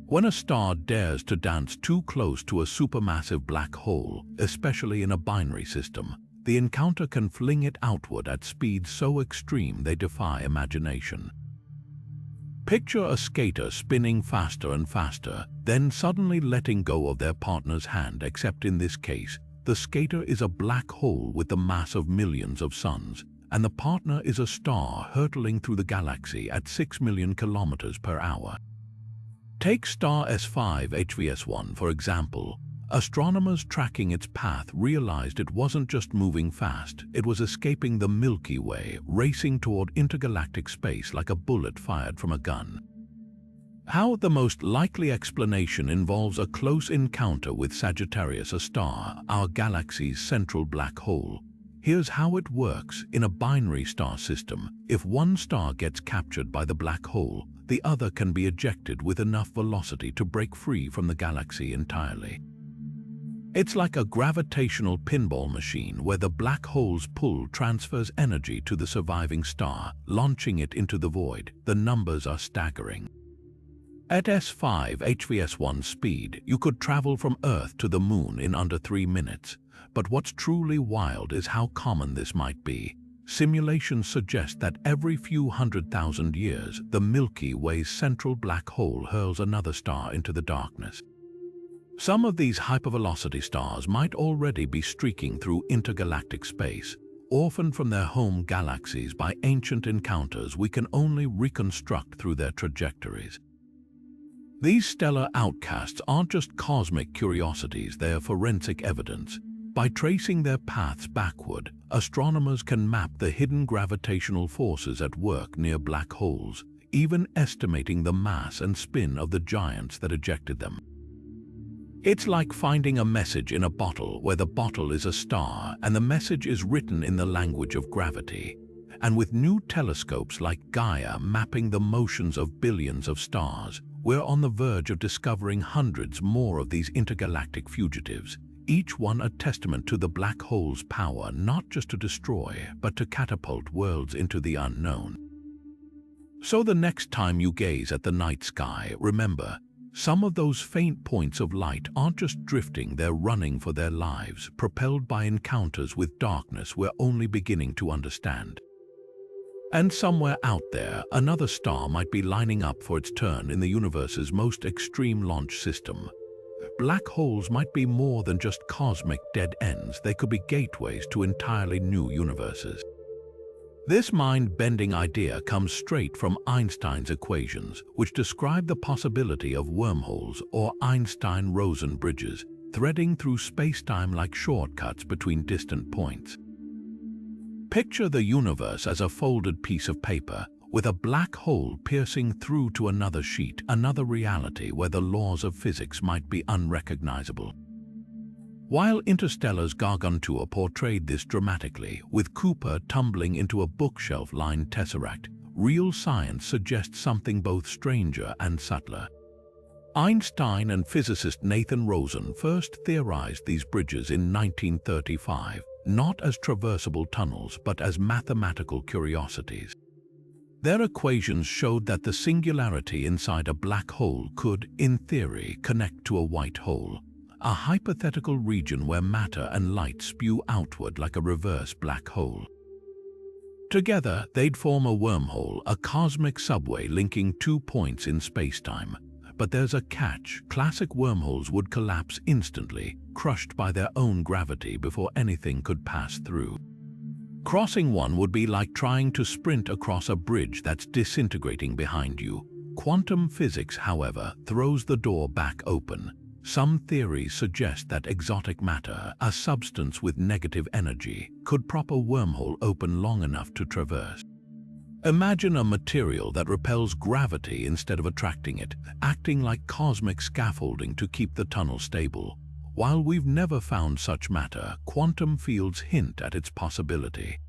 Speaker 1: When a star dares to dance too close to a supermassive black hole, especially in a binary system, the encounter can fling it outward at speeds so extreme they defy imagination. Picture a skater spinning faster and faster, then suddenly letting go of their partner's hand, except in this case, the skater is a black hole with the mass of millions of suns, and the partner is a star hurtling through the galaxy at 6 million kilometers per hour. Take star S5 HVS1 for example. Astronomers tracking its path realized it wasn't just moving fast, it was escaping the Milky Way, racing toward intergalactic space like a bullet fired from a gun. How? The most likely explanation involves a close encounter with Sagittarius, a star, our galaxy's central black hole. Here's how it works. In a binary star system, if one star gets captured by the black hole, the other can be ejected with enough velocity to break free from the galaxy entirely. It's like a gravitational pinball machine where the black hole's pull transfers energy to the surviving star, launching it into the void. The numbers are staggering. At S5 HVS1 speed, you could travel from Earth to the Moon in under 3 minutes. But what's truly wild is how common this might be. Simulations suggest that every few 100,000 years, the Milky Way's central black hole hurls another star into the darkness. Some of these hypervelocity stars might already be streaking through intergalactic space, orphaned from their home galaxies by ancient encounters we can only reconstruct through their trajectories. These stellar outcasts aren't just cosmic curiosities, they are forensic evidence. By tracing their paths backward, astronomers can map the hidden gravitational forces at work near black holes, even estimating the mass and spin of the giants that ejected them. It's like finding a message in a bottle where the bottle is a star and the message is written in the language of gravity. And with new telescopes like Gaia mapping the motions of billions of stars, we're on the verge of discovering hundreds more of these intergalactic fugitives, each one a testament to the black hole's power not just to destroy, but to catapult worlds into the unknown. So the next time you gaze at the night sky, remember, some of those faint points of light aren't just drifting, they're running for their lives, propelled by encounters with darkness we're only beginning to understand. And somewhere out there, another star might be lining up for its turn in the universe's most extreme launch system. Black holes might be more than just cosmic dead ends, they could be gateways to entirely new universes. This mind-bending idea comes straight from Einstein's equations, which describe the possibility of wormholes or Einstein-Rosen bridges, threading through space-time like shortcuts between distant points. Picture the universe as a folded piece of paper, with a black hole piercing through to another sheet, another reality where the laws of physics might be unrecognizable. While Interstellar's Gargantua portrayed this dramatically, with Cooper tumbling into a bookshelf-lined tesseract, real science suggests something both stranger and subtler. Einstein and physicist Nathan Rosen first theorized these bridges in 1935, not as traversable tunnels but as mathematical curiosities. Their equations showed that the singularity inside a black hole could, in theory, connect to a white hole, a hypothetical region where matter and light spew outward like a reverse black hole. Together, they'd form a wormhole, a cosmic subway linking 2 points in spacetime. But there's a catch: classic wormholes would collapse instantly, crushed by their own gravity before anything could pass through. Crossing one would be like trying to sprint across a bridge that's disintegrating behind you. Quantum physics, however, throws the door back open. Some theories suggest that exotic matter, a substance with negative energy, could prop a wormhole open long enough to traverse. Imagine a material that repels gravity instead of attracting it, acting like cosmic scaffolding to keep the tunnel stable. While we've never found such matter, quantum fields hint at its possibility.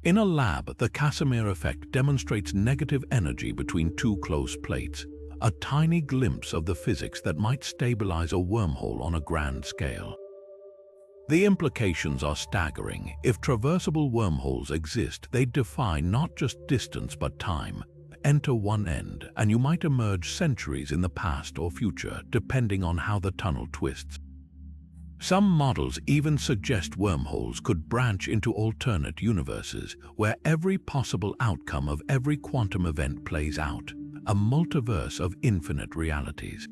Speaker 1: In a lab, the Casimir effect demonstrates negative energy between 2 close plates, a tiny glimpse of the physics that might stabilize a wormhole on a grand scale. The implications are staggering. If traversable wormholes exist, they defy not just distance but time. Enter one end, and you might emerge centuries in the past or future, depending on how the tunnel twists. Some models even suggest wormholes could branch into alternate universes, where every possible outcome of every quantum event plays out, a multiverse of infinite realities.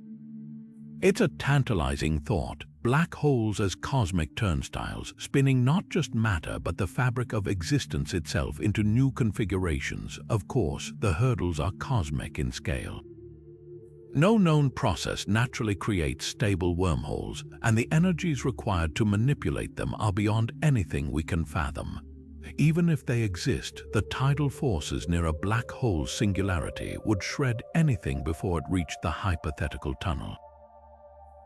Speaker 1: It's a tantalizing thought, black holes as cosmic turnstiles, spinning not just matter but the fabric of existence itself into new configurations. Of course, the hurdles are cosmic in scale. No known process naturally creates stable wormholes, and the energies required to manipulate them are beyond anything we can fathom. Even if they exist, the tidal forces near a black hole's singularity would shred anything before it reached the hypothetical tunnel.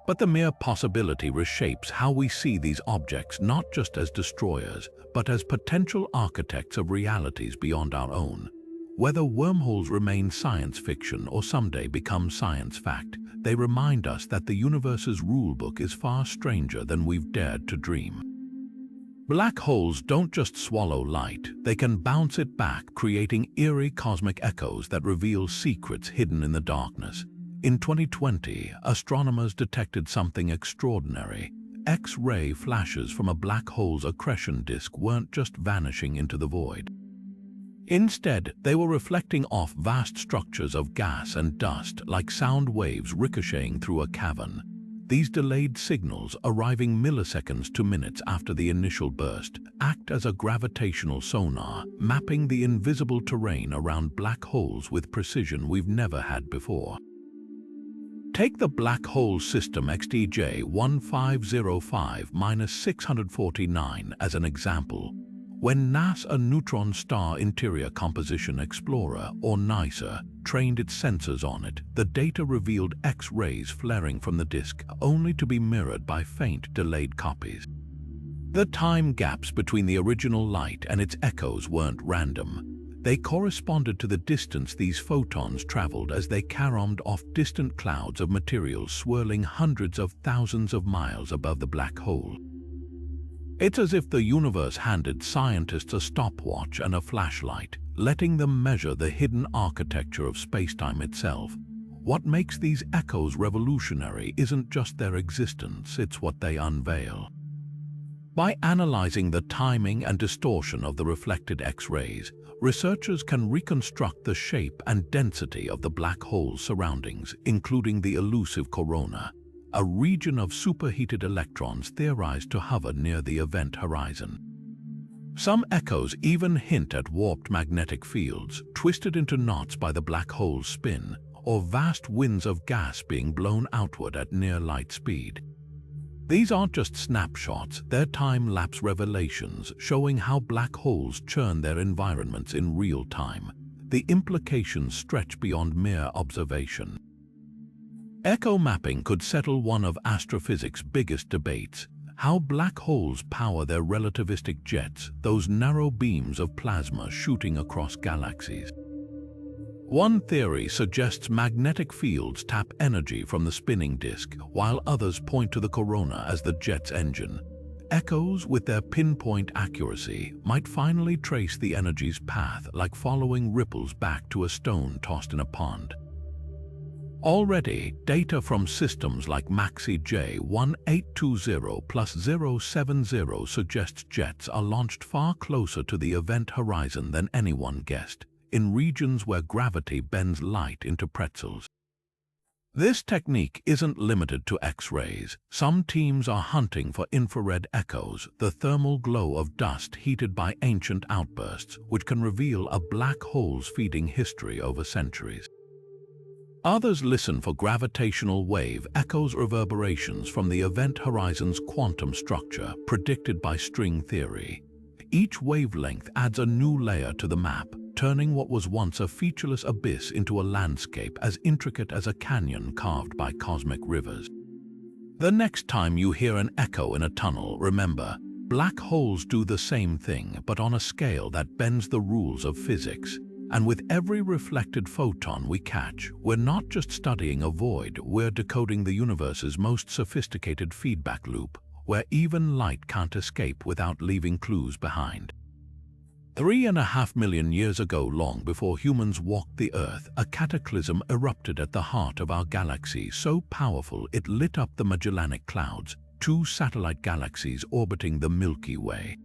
Speaker 1: But the mere possibility reshapes how we see these objects, not just as destroyers, but as potential architects of realities beyond our own. Whether wormholes remain science fiction or someday become science fact, they remind us that the universe's rulebook is far stranger than we've dared to dream. Black holes don't just swallow light, they can bounce it back, creating eerie cosmic echoes that reveal secrets hidden in the darkness. In 2020, astronomers detected something extraordinary. X-ray flashes from a black hole's accretion disk weren't just vanishing into the void. Instead, they were reflecting off vast structures of gas and dust, like sound waves ricocheting through a cavern. These delayed signals, arriving milliseconds to minutes after the initial burst, act as a gravitational sonar, mapping the invisible terrain around black holes with precision we've never had before. Take the black hole system XTJ 1505-649 as an example. When NASA Neutron Star Interior Composition Explorer, or NISA, trained its sensors on it, the data revealed X-rays flaring from the disk, only to be mirrored by faint, delayed copies. The time gaps between the original light and its echoes weren't random. They corresponded to the distance these photons traveled as they caromed off distant clouds of material swirling hundreds of thousands of miles above the black hole. It's as if the universe handed scientists a stopwatch and a flashlight, letting them measure the hidden architecture of spacetime itself. What makes these echoes revolutionary isn't just their existence, it's what they unveil. By analyzing the timing and distortion of the reflected X-rays, researchers can reconstruct the shape and density of the black hole's surroundings, including the elusive corona, a region of superheated electrons theorized to hover near the event horizon. Some echoes even hint at warped magnetic fields, twisted into knots by the black hole's spin, or vast winds of gas being blown outward at near light speed. These aren't just snapshots, they're time-lapse revelations showing how black holes churn their environments in real time. The implications stretch beyond mere observation. Echo mapping could settle one of astrophysics' biggest debates: how black holes power their relativistic jets, those narrow beams of plasma shooting across galaxies. One theory suggests magnetic fields tap energy from the spinning disk, while others point to the corona as the jet's engine. Echoes, with their pinpoint accuracy, might finally trace the energy's path, like following ripples back to a stone tossed in a pond. Already, data from systems like MAXI J1820 plus 070 suggests jets are launched far closer to the event horizon than anyone guessed, in regions where gravity bends light into pretzels. This technique isn't limited to X-rays. Some teams are hunting for infrared echoes, the thermal glow of dust heated by ancient outbursts, which can reveal a black hole's feeding history over centuries. Others listen for gravitational wave echoes, reverberations from the event horizon's quantum structure predicted by string theory. Each wavelength adds a new layer to the map, turning what was once a featureless abyss into a landscape as intricate as a canyon carved by cosmic rivers. The next time you hear an echo in a tunnel, remember, black holes do the same thing, but on a scale that bends the rules of physics. And with every reflected photon we catch, we're not just studying a void, we're decoding the universe's most sophisticated feedback loop, where even light can't escape without leaving clues behind. 3.5 million years ago, long before humans walked the Earth, a cataclysm erupted at the heart of our galaxy, so powerful it lit up the Magellanic Clouds, two satellite galaxies orbiting the Milky Way.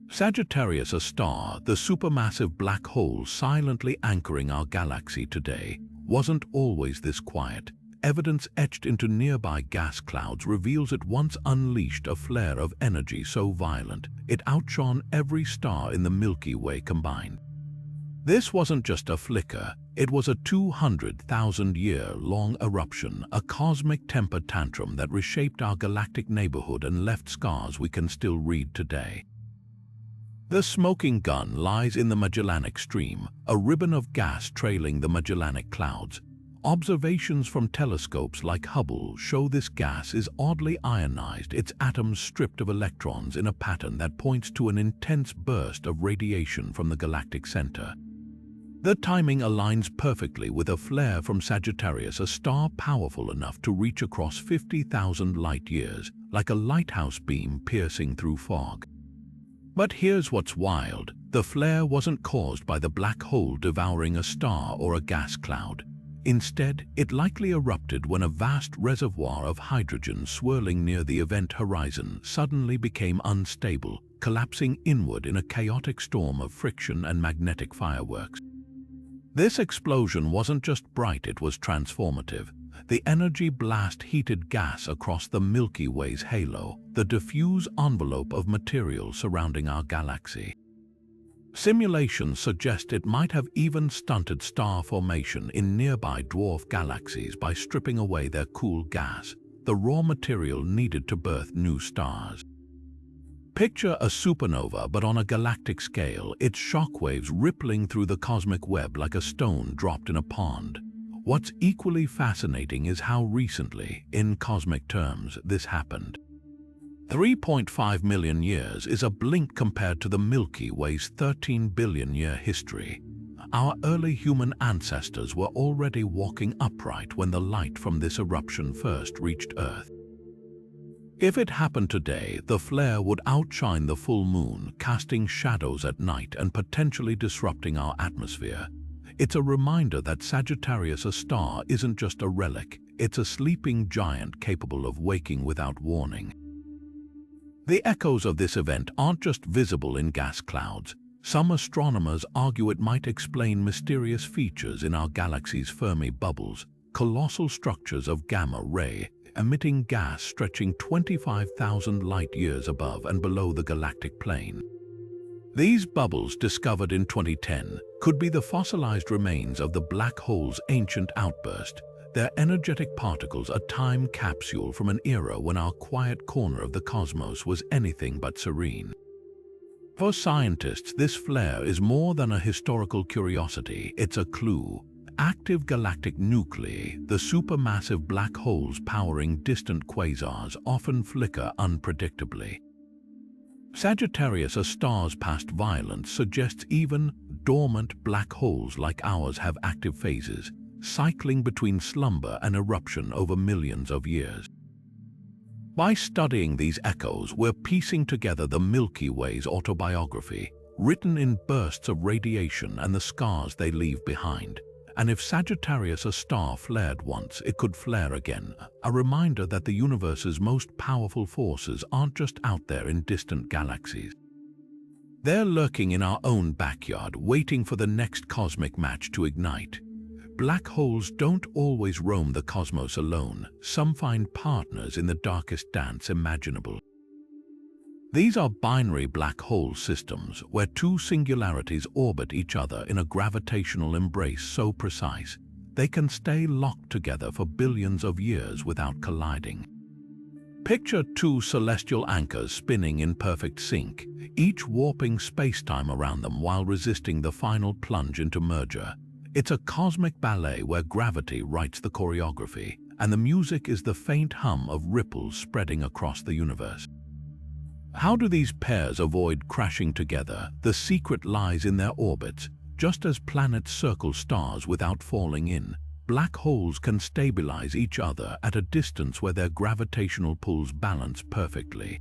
Speaker 1: Sagittarius, a star, the supermassive black hole silently anchoring our galaxy today, wasn't always this quiet. Evidence etched into nearby gas clouds reveals it once unleashed a flare of energy so violent it outshone every star in the Milky Way combined. This wasn't just a flicker, it was a 200,000-year-long eruption, a cosmic temper tantrum that reshaped our galactic neighborhood and left scars we can still read today. The smoking gun lies in the Magellanic Stream, a ribbon of gas trailing the Magellanic Clouds. Observations from telescopes like Hubble show this gas is oddly ionized, its atoms stripped of electrons in a pattern that points to an intense burst of radiation from the galactic center. The timing aligns perfectly with a flare from Sagittarius, a star powerful enough to reach across 50,000 light-years, like a lighthouse beam piercing through fog. But here's what's wild. The flare wasn't caused by the black hole devouring a star or a gas cloud. Instead, it likely erupted when a vast reservoir of hydrogen swirling near the event horizon suddenly became unstable, collapsing inward in a chaotic storm of friction and magnetic fireworks. This explosion wasn't just bright, it was transformative. The energy blast heated gas across the Milky Way's halo, the diffuse envelope of material surrounding our galaxy. Simulations suggest it might have even stunted star formation in nearby dwarf galaxies by stripping away their cool gas, the raw material needed to birth new stars. Picture a supernova, but on a galactic scale, its shockwaves rippling through the cosmic web like a stone dropped in a pond. What's equally fascinating is how recently, in cosmic terms, this happened. 3.5 million years is a blink compared to the Milky Way's 13 billion-year history. Our early human ancestors were already walking upright when the light from this eruption first reached Earth. If it happened today, the flare would outshine the full moon, casting shadows at night and potentially disrupting our atmosphere. It's a reminder that Sagittarius, a star, isn't just a relic, it's a sleeping giant capable of waking without warning. The echoes of this event aren't just visible in gas clouds. Some astronomers argue it might explain mysterious features in our galaxy's Fermi bubbles, colossal structures of gamma ray, emitting gas stretching 25,000 light-years above and below the galactic plane. These bubbles, discovered in 2010, could be the fossilized remains of the black hole's ancient outburst, their energetic particles a time capsule from an era when our quiet corner of the cosmos was anything but serene. For scientists, this flare is more than a historical curiosity, it's a clue. Active galactic nuclei, the supermassive black holes powering distant quasars, often flicker unpredictably. Sagittarius, a star's past violence, suggests even dormant black holes like ours have active phases, cycling between slumber and eruption over millions of years. By studying these echoes, we're piecing together the Milky Way's autobiography, written in bursts of radiation and the scars they leave behind. And if Sagittarius, a star, flared once, it could flare again, a reminder that the universe's most powerful forces aren't just out there in distant galaxies. They're lurking in our own backyard, waiting for the next cosmic match to ignite. Black holes don't always roam the cosmos alone. Some find partners in the darkest dance imaginable. These are binary black hole systems, where two singularities orbit each other in a gravitational embrace so precise, they can stay locked together for billions of years without colliding. Picture two celestial anchors spinning in perfect sync, each warping space-time around them while resisting the final plunge into merger. It's a cosmic ballet where gravity writes the choreography, and the music is the faint hum of ripples spreading across the universe. How do these pairs avoid crashing together? The secret lies in their orbits. Just as planets circle stars without falling in, black holes can stabilize each other at a distance where their gravitational pulls balance perfectly.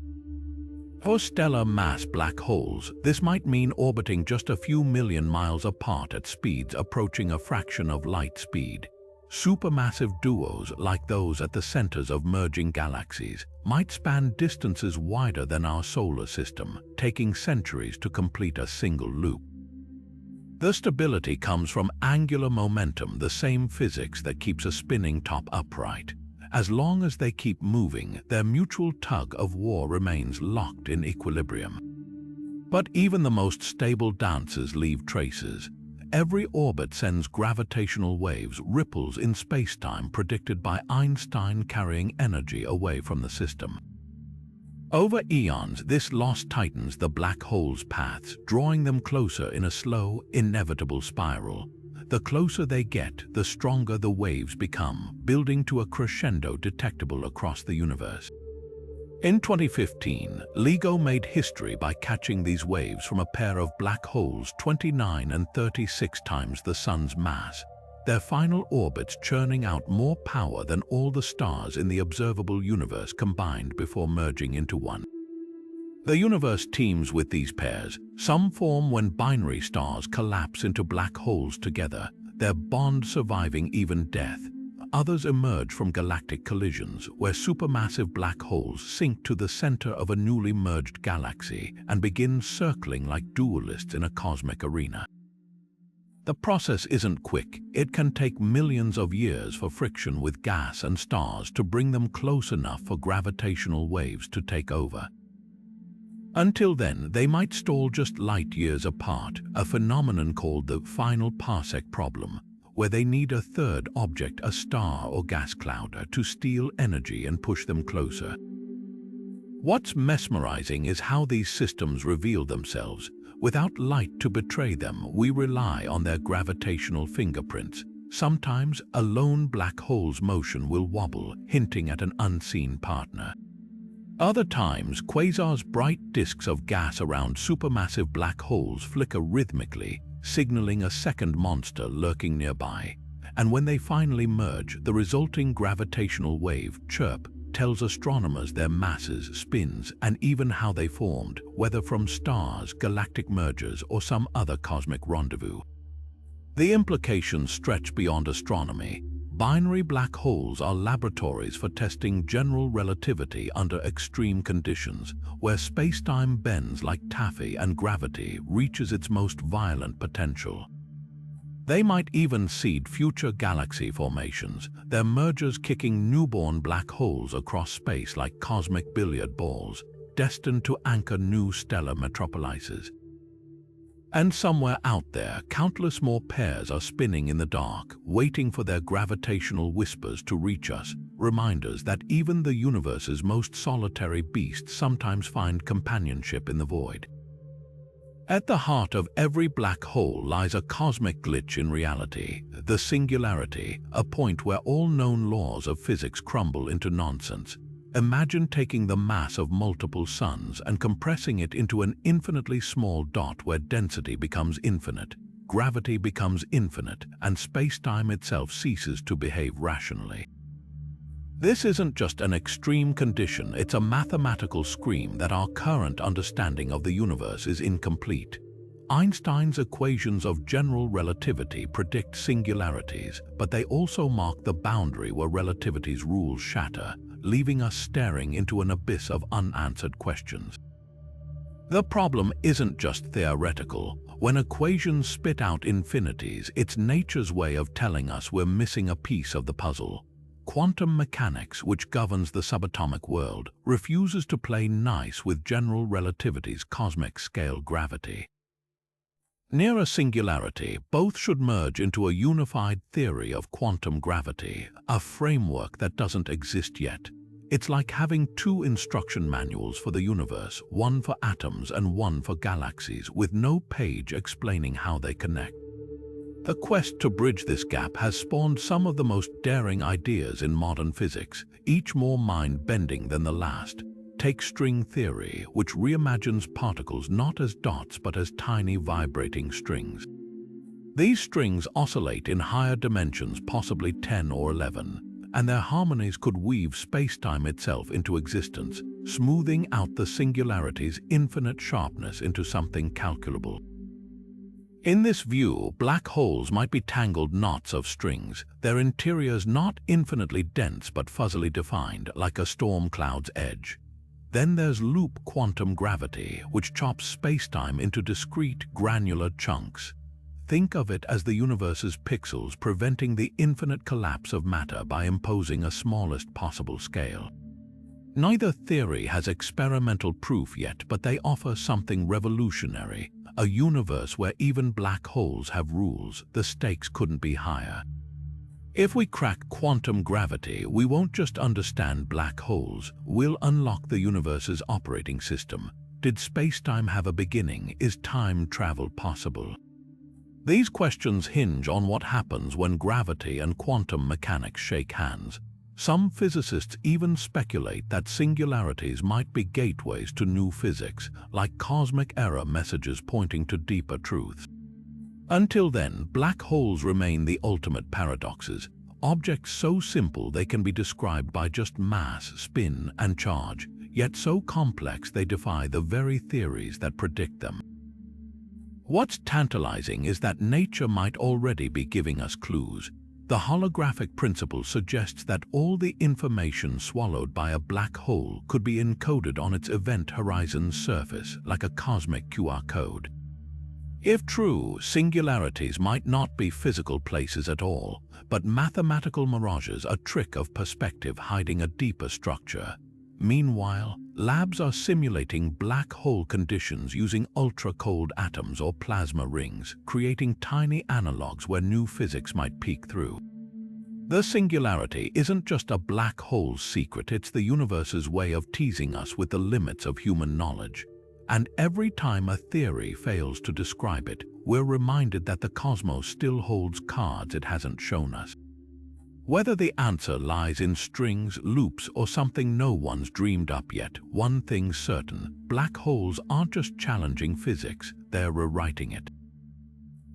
Speaker 1: For stellar mass black holes, this might mean orbiting just a few million miles apart at speeds approaching a fraction of light speed. Supermassive duos, like those at the centers of merging galaxies, might span distances wider than our solar system, taking centuries to complete a single loop. The stability comes from angular momentum, the same physics that keeps a spinning top upright. As long as they keep moving, their mutual tug of war remains locked in equilibrium. But even the most stable dances leave traces. Every orbit sends gravitational waves, ripples in space-time predicted by Einstein, carrying energy away from the system. Over eons, this loss tightens the black hole's paths, drawing them closer in a slow, inevitable spiral. The closer they get, the stronger the waves become, building to a crescendo detectable across the universe. In 2015, LIGO made history by catching these waves from a pair of black holes 29 and 36 times the Sun's mass, their final orbits churning out more power than all the stars in the observable universe combined before merging into one. The universe teems with these pairs. Some form when binary stars collapse into black holes together, their bond surviving even death. Others emerge from galactic collisions, where supermassive black holes sink to the center of a newly merged galaxy and begin circling like duelists in a cosmic arena. The process isn't quick. It can take millions of years for friction with gas and stars to bring them close enough for gravitational waves to take over. Until then, they might stall just light years apart, a phenomenon called the final parsec problem, where they need a third object, a star or gas cloud, to steal energy and push them closer. What's mesmerizing is how these systems reveal themselves. Without light to betray them, we rely on their gravitational fingerprints. Sometimes a lone black hole's motion will wobble, hinting at an unseen partner. Other times, quasars' bright disks of gas around supermassive black holes flicker rhythmically, signaling a second monster lurking nearby. And when they finally merge, the resulting gravitational wave, chirp, tells astronomers their masses, spins, and even how they formed, whether from stars, galactic mergers, or some other cosmic rendezvous. The implications stretch beyond astronomy. Binary black holes are laboratories for testing general relativity under extreme conditions, where space-time bends like taffy and gravity reaches its most violent potential. They might even seed future galaxy formations, their mergers kicking newborn black holes across space like cosmic billiard balls, destined to anchor new stellar metropolises. And somewhere out there, countless more pairs are spinning in the dark, waiting for their gravitational whispers to reach us, reminders that even the universe's most solitary beasts sometimes find companionship in the void. At the heart of every black hole lies a cosmic glitch in reality, the singularity, a point where all known laws of physics crumble into nonsense. Imagine taking the mass of multiple suns and compressing it into an infinitely small dot where density becomes infinite, gravity becomes infinite, and space-time itself ceases to behave rationally. This isn't just an extreme condition, it's a mathematical scream that our current understanding of the universe is incomplete. Einstein's equations of general relativity predict singularities, but they also mark the boundary where relativity's rules shatter, leaving us staring into an abyss of unanswered questions. The problem isn't just theoretical. When equations spit out infinities, it's nature's way of telling us we're missing a piece of the puzzle. Quantum mechanics, which governs the subatomic world, refuses to play nice with general relativity's cosmic scale gravity. Near a singularity, both should merge into a unified theory of quantum gravity, a framework that doesn't exist yet. It's like having two instruction manuals for the universe, one for atoms and one for galaxies, with no page explaining how they connect. The quest to bridge this gap has spawned some of the most daring ideas in modern physics, each more mind-bending than the last. Take string theory, which reimagines particles not as dots but as tiny vibrating strings. These strings oscillate in higher dimensions, possibly 10 or 11, and their harmonies could weave spacetime itself into existence, smoothing out the singularity's infinite sharpness into something calculable. In this view, black holes might be tangled knots of strings, their interiors not infinitely dense but fuzzily defined, like a storm cloud's edge. Then there's loop quantum gravity, which chops spacetime into discrete, granular chunks. Think of it as the universe's pixels preventing the infinite collapse of matter by imposing a smallest possible scale. Neither theory has experimental proof yet, but they offer something revolutionary, a universe where even black holes have rules. The stakes couldn't be higher. If we crack quantum gravity, we won't just understand black holes, we'll unlock the universe's operating system. Did spacetime have a beginning? Is time travel possible? These questions hinge on what happens when gravity and quantum mechanics shake hands. Some physicists even speculate that singularities might be gateways to new physics, like cosmic error messages pointing to deeper truths. Until then, black holes remain the ultimate paradoxes, objects so simple they can be described by just mass, spin, and charge, yet so complex they defy the very theories that predict them. What's tantalizing is that nature might already be giving us clues. The holographic principle suggests that all the information swallowed by a black hole could be encoded on its event horizon's surface, like a cosmic QR code. If true, singularities might not be physical places at all, but mathematical mirages, a trick of perspective hiding a deeper structure. Meanwhile, labs are simulating black hole conditions using ultra-cold atoms or plasma rings, creating tiny analogs where new physics might peek through. The singularity isn't just a black hole's secret, it's the universe's way of teasing us with the limits of human knowledge. And every time a theory fails to describe it, we're reminded that the cosmos still holds cards it hasn't shown us. Whether the answer lies in strings, loops, or something no one's dreamed up yet, one thing's certain: black holes aren't just challenging physics, they're rewriting it.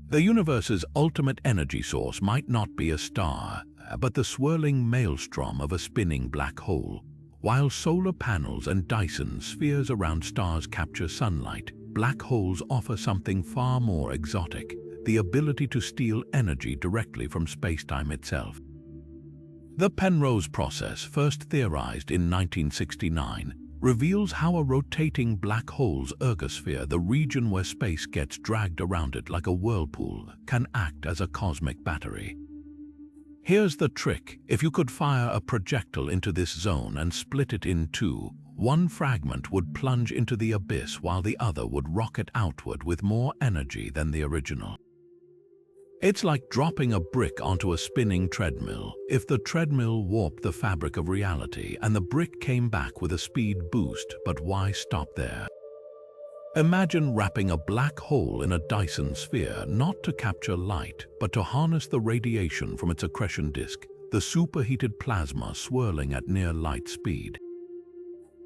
Speaker 1: The universe's ultimate energy source might not be a star, but the swirling maelstrom of a spinning black hole. While solar panels and Dyson spheres around stars capture sunlight, black holes offer something far more exotic: the ability to steal energy directly from spacetime itself. The Penrose process, first theorized in 1969, reveals how a rotating black hole's ergosphere, the region where space gets dragged around it like a whirlpool, can act as a cosmic battery. Here's the trick: if you could fire a projectile into this zone and split it in two, one fragment would plunge into the abyss while the other would rocket outward with more energy than the original. It's like dropping a brick onto a spinning treadmill. If the treadmill warped the fabric of reality and the brick came back with a speed boost, but why stop there? Imagine wrapping a black hole in a Dyson sphere, not to capture light, but to harness the radiation from its accretion disk, the superheated plasma swirling at near light speed.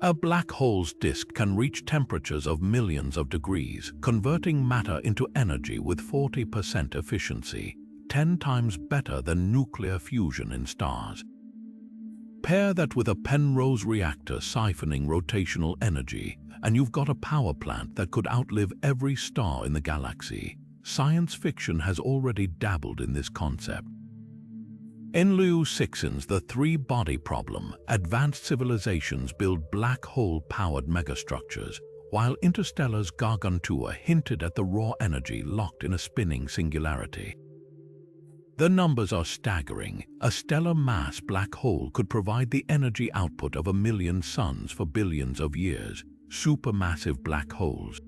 Speaker 1: A black hole's disk can reach temperatures of millions of degrees, converting matter into energy with 40% efficiency, 10 times better than nuclear fusion in stars. Pair that with a Penrose reactor siphoning rotational energy, and you've got a power plant that could outlive every star in the galaxy. Science fiction has already dabbled in this concept. In Liu Cixin's The Three-Body Problem, advanced civilizations build black hole-powered megastructures, while Interstellar's Gargantua hinted at the raw energy locked in a spinning singularity. The numbers are staggering. A stellar mass black hole could provide the energy output of 1 million suns for billions of years, supermassive black holes.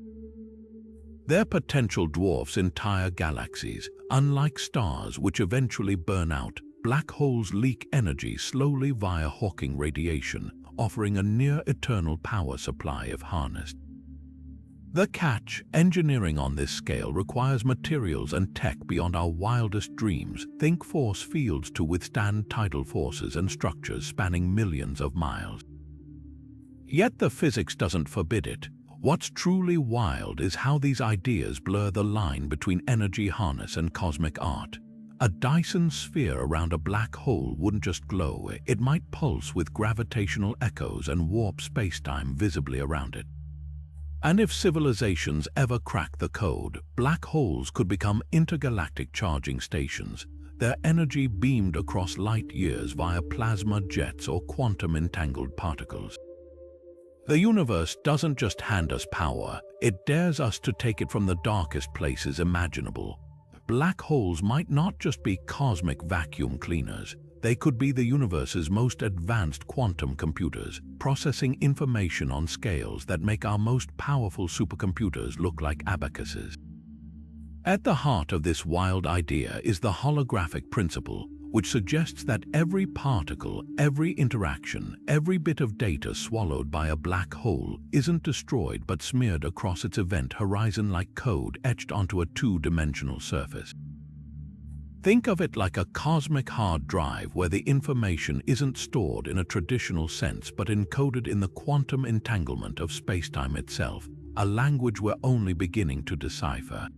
Speaker 1: Their potential dwarfs entire galaxies. Unlike stars, which eventually burn out, black holes leak energy slowly via Hawking radiation, offering a near-eternal power supply if harnessed. The catch: engineering on this scale requires materials and tech beyond our wildest dreams. Think force fields to withstand tidal forces and structures spanning millions of miles. Yet the physics doesn't forbid it. What's truly wild is how these ideas blur the line between energy harness and cosmic art. A Dyson sphere around a black hole wouldn't just glow, it might pulse with gravitational echoes and warp spacetime visibly around it. And if civilizations ever crack the code, black holes could become intergalactic charging stations, their energy beamed across light years via plasma jets or quantum-entangled particles. The universe doesn't just hand us power, it dares us to take it from the darkest places imaginable. Black holes might not just be cosmic vacuum cleaners, they could be the universe's most advanced quantum computers, processing information on scales that make our most powerful supercomputers look like abacuses. At the heart of this wild idea is the holographic principle, which suggests that every particle, every interaction, every bit of data swallowed by a black hole isn't destroyed but smeared across its event horizon like code etched onto a two-dimensional surface. Think of it like a cosmic hard drive where the information isn't stored in a traditional sense but encoded in the quantum entanglement of spacetime itself, a language we're only beginning to decipher.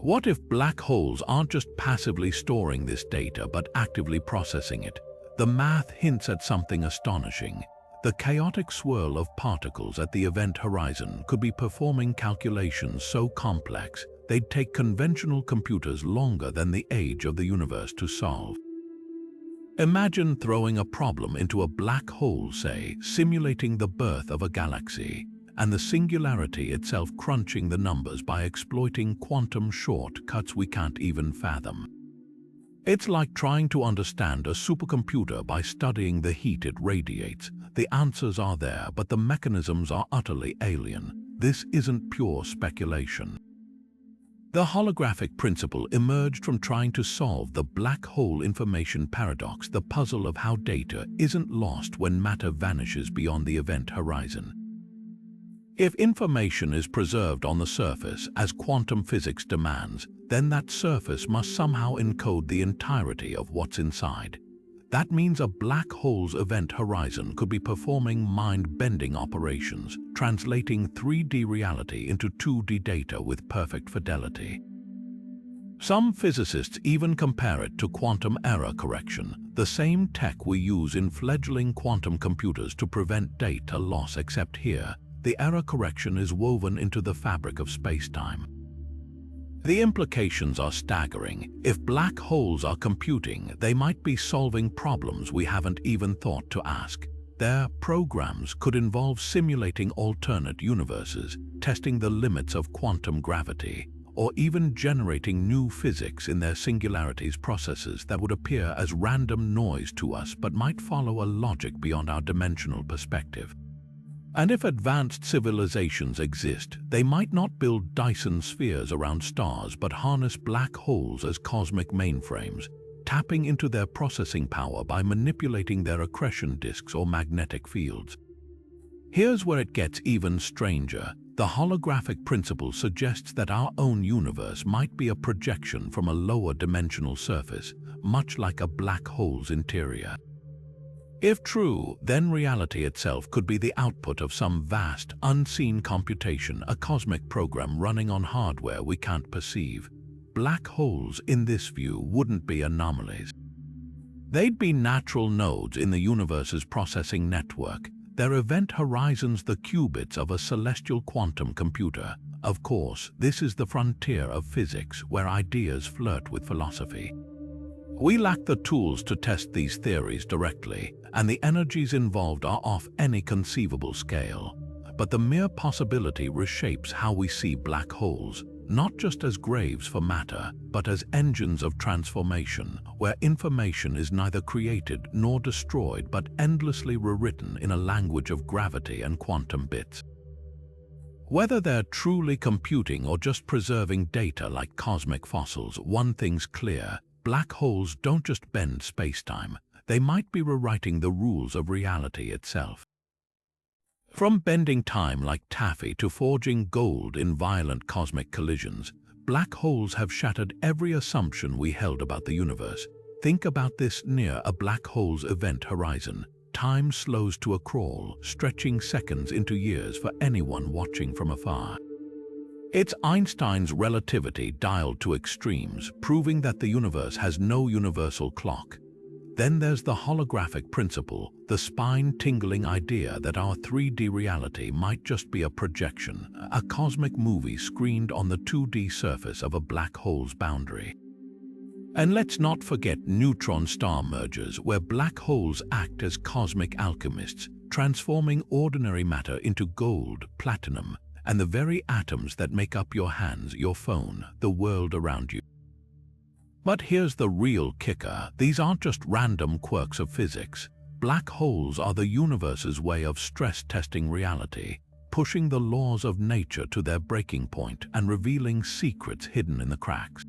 Speaker 1: What if black holes aren't just passively storing this data but actively processing it? The math hints at something astonishing. The chaotic swirl of particles at the event horizon could be performing calculations so complex they'd take conventional computers longer than the age of the universe to solve. Imagine throwing a problem into a black hole, say, simulating the birth of a galaxy, and the singularity itself crunching the numbers by exploiting quantum shortcuts we can't even fathom. It's like trying to understand a supercomputer by studying the heat it radiates. The answers are there, but the mechanisms are utterly alien. This isn't pure speculation. The holographic principle emerged from trying to solve the black hole information paradox, the puzzle of how data isn't lost when matter vanishes beyond the event horizon. If information is preserved on the surface, as quantum physics demands, then that surface must somehow encode the entirety of what's inside. That means a black hole's event horizon could be performing mind-bending operations, translating 3D reality into 2D data with perfect fidelity. Some physicists even compare it to quantum error correction, the same tech we use in fledgling quantum computers to prevent data loss, except here, the error correction is woven into the fabric of space-time. The implications are staggering. If black holes are computing, they might be solving problems we haven't even thought to ask. Their programs could involve simulating alternate universes, testing the limits of quantum gravity, or even generating new physics in their singularities processes that would appear as random noise to us but might follow a logic beyond our dimensional perspective. And if advanced civilizations exist, they might not build Dyson spheres around stars but harness black holes as cosmic mainframes, tapping into their processing power by manipulating their accretion disks or magnetic fields. Here's where it gets even stranger. The holographic principle suggests that our own universe might be a projection from a lower dimensional surface, much like a black hole's interior. If true, then reality itself could be the output of some vast, unseen computation, a cosmic program running on hardware we can't perceive. Black holes, in this view, wouldn't be anomalies. They'd be natural nodes in the universe's processing network, their event horizons the qubits of a celestial quantum computer. Of course, this is the frontier of physics, where ideas flirt with philosophy. We lack the tools to test these theories directly, and the energies involved are off any conceivable scale. But the mere possibility reshapes how we see black holes, not just as graves for matter, but as engines of transformation, where information is neither created nor destroyed but endlessly rewritten in a language of gravity and quantum bits. Whether they're truly computing or just preserving data like cosmic fossils, one thing's clear: black holes don't just bend space-time, they might be rewriting the rules of reality itself. From bending time like taffy to forging gold in violent cosmic collisions, black holes have shattered every assumption we held about the universe. Think about this: near a black hole's event horizon, time slows to a crawl, stretching seconds into years for anyone watching from afar. It's Einstein's relativity dialed to extremes, proving that the universe has no universal clock. Then there's the holographic principle, the spine-tingling idea that our 3D reality might just be a projection, a cosmic movie screened on the 2D surface of a black hole's boundary. And let's not forget neutron star mergers, where black holes act as cosmic alchemists, transforming ordinary matter into gold, platinum, and the very atoms that make up your hands, your phone, the world around you. But here's the real kicker: these aren't just random quirks of physics. Black holes are the universe's way of stress-testing reality, pushing the laws of nature to their breaking point and revealing secrets hidden in the cracks.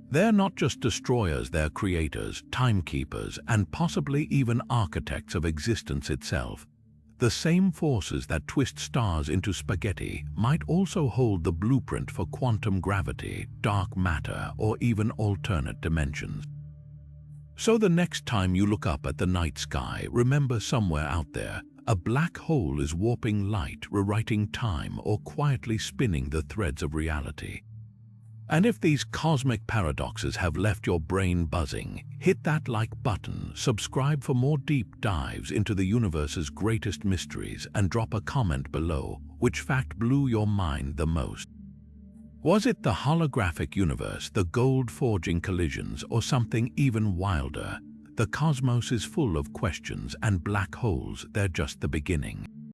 Speaker 1: They're not just destroyers, they're creators, timekeepers, and possibly even architects of existence itself. The same forces that twist stars into spaghetti might also hold the blueprint for quantum gravity, dark matter, or even alternate dimensions. So the next time you look up at the night sky, remember, somewhere out there, a black hole is warping light, rewriting time, or quietly spinning the threads of reality. And if these cosmic paradoxes have left your brain buzzing, hit that like button, subscribe for more deep dives into the universe's greatest mysteries, and drop a comment below: which fact blew your mind the most? Was it the holographic universe, the gold-forging collisions, or something even wilder? The cosmos is full of questions, and black holes, they're just the beginning.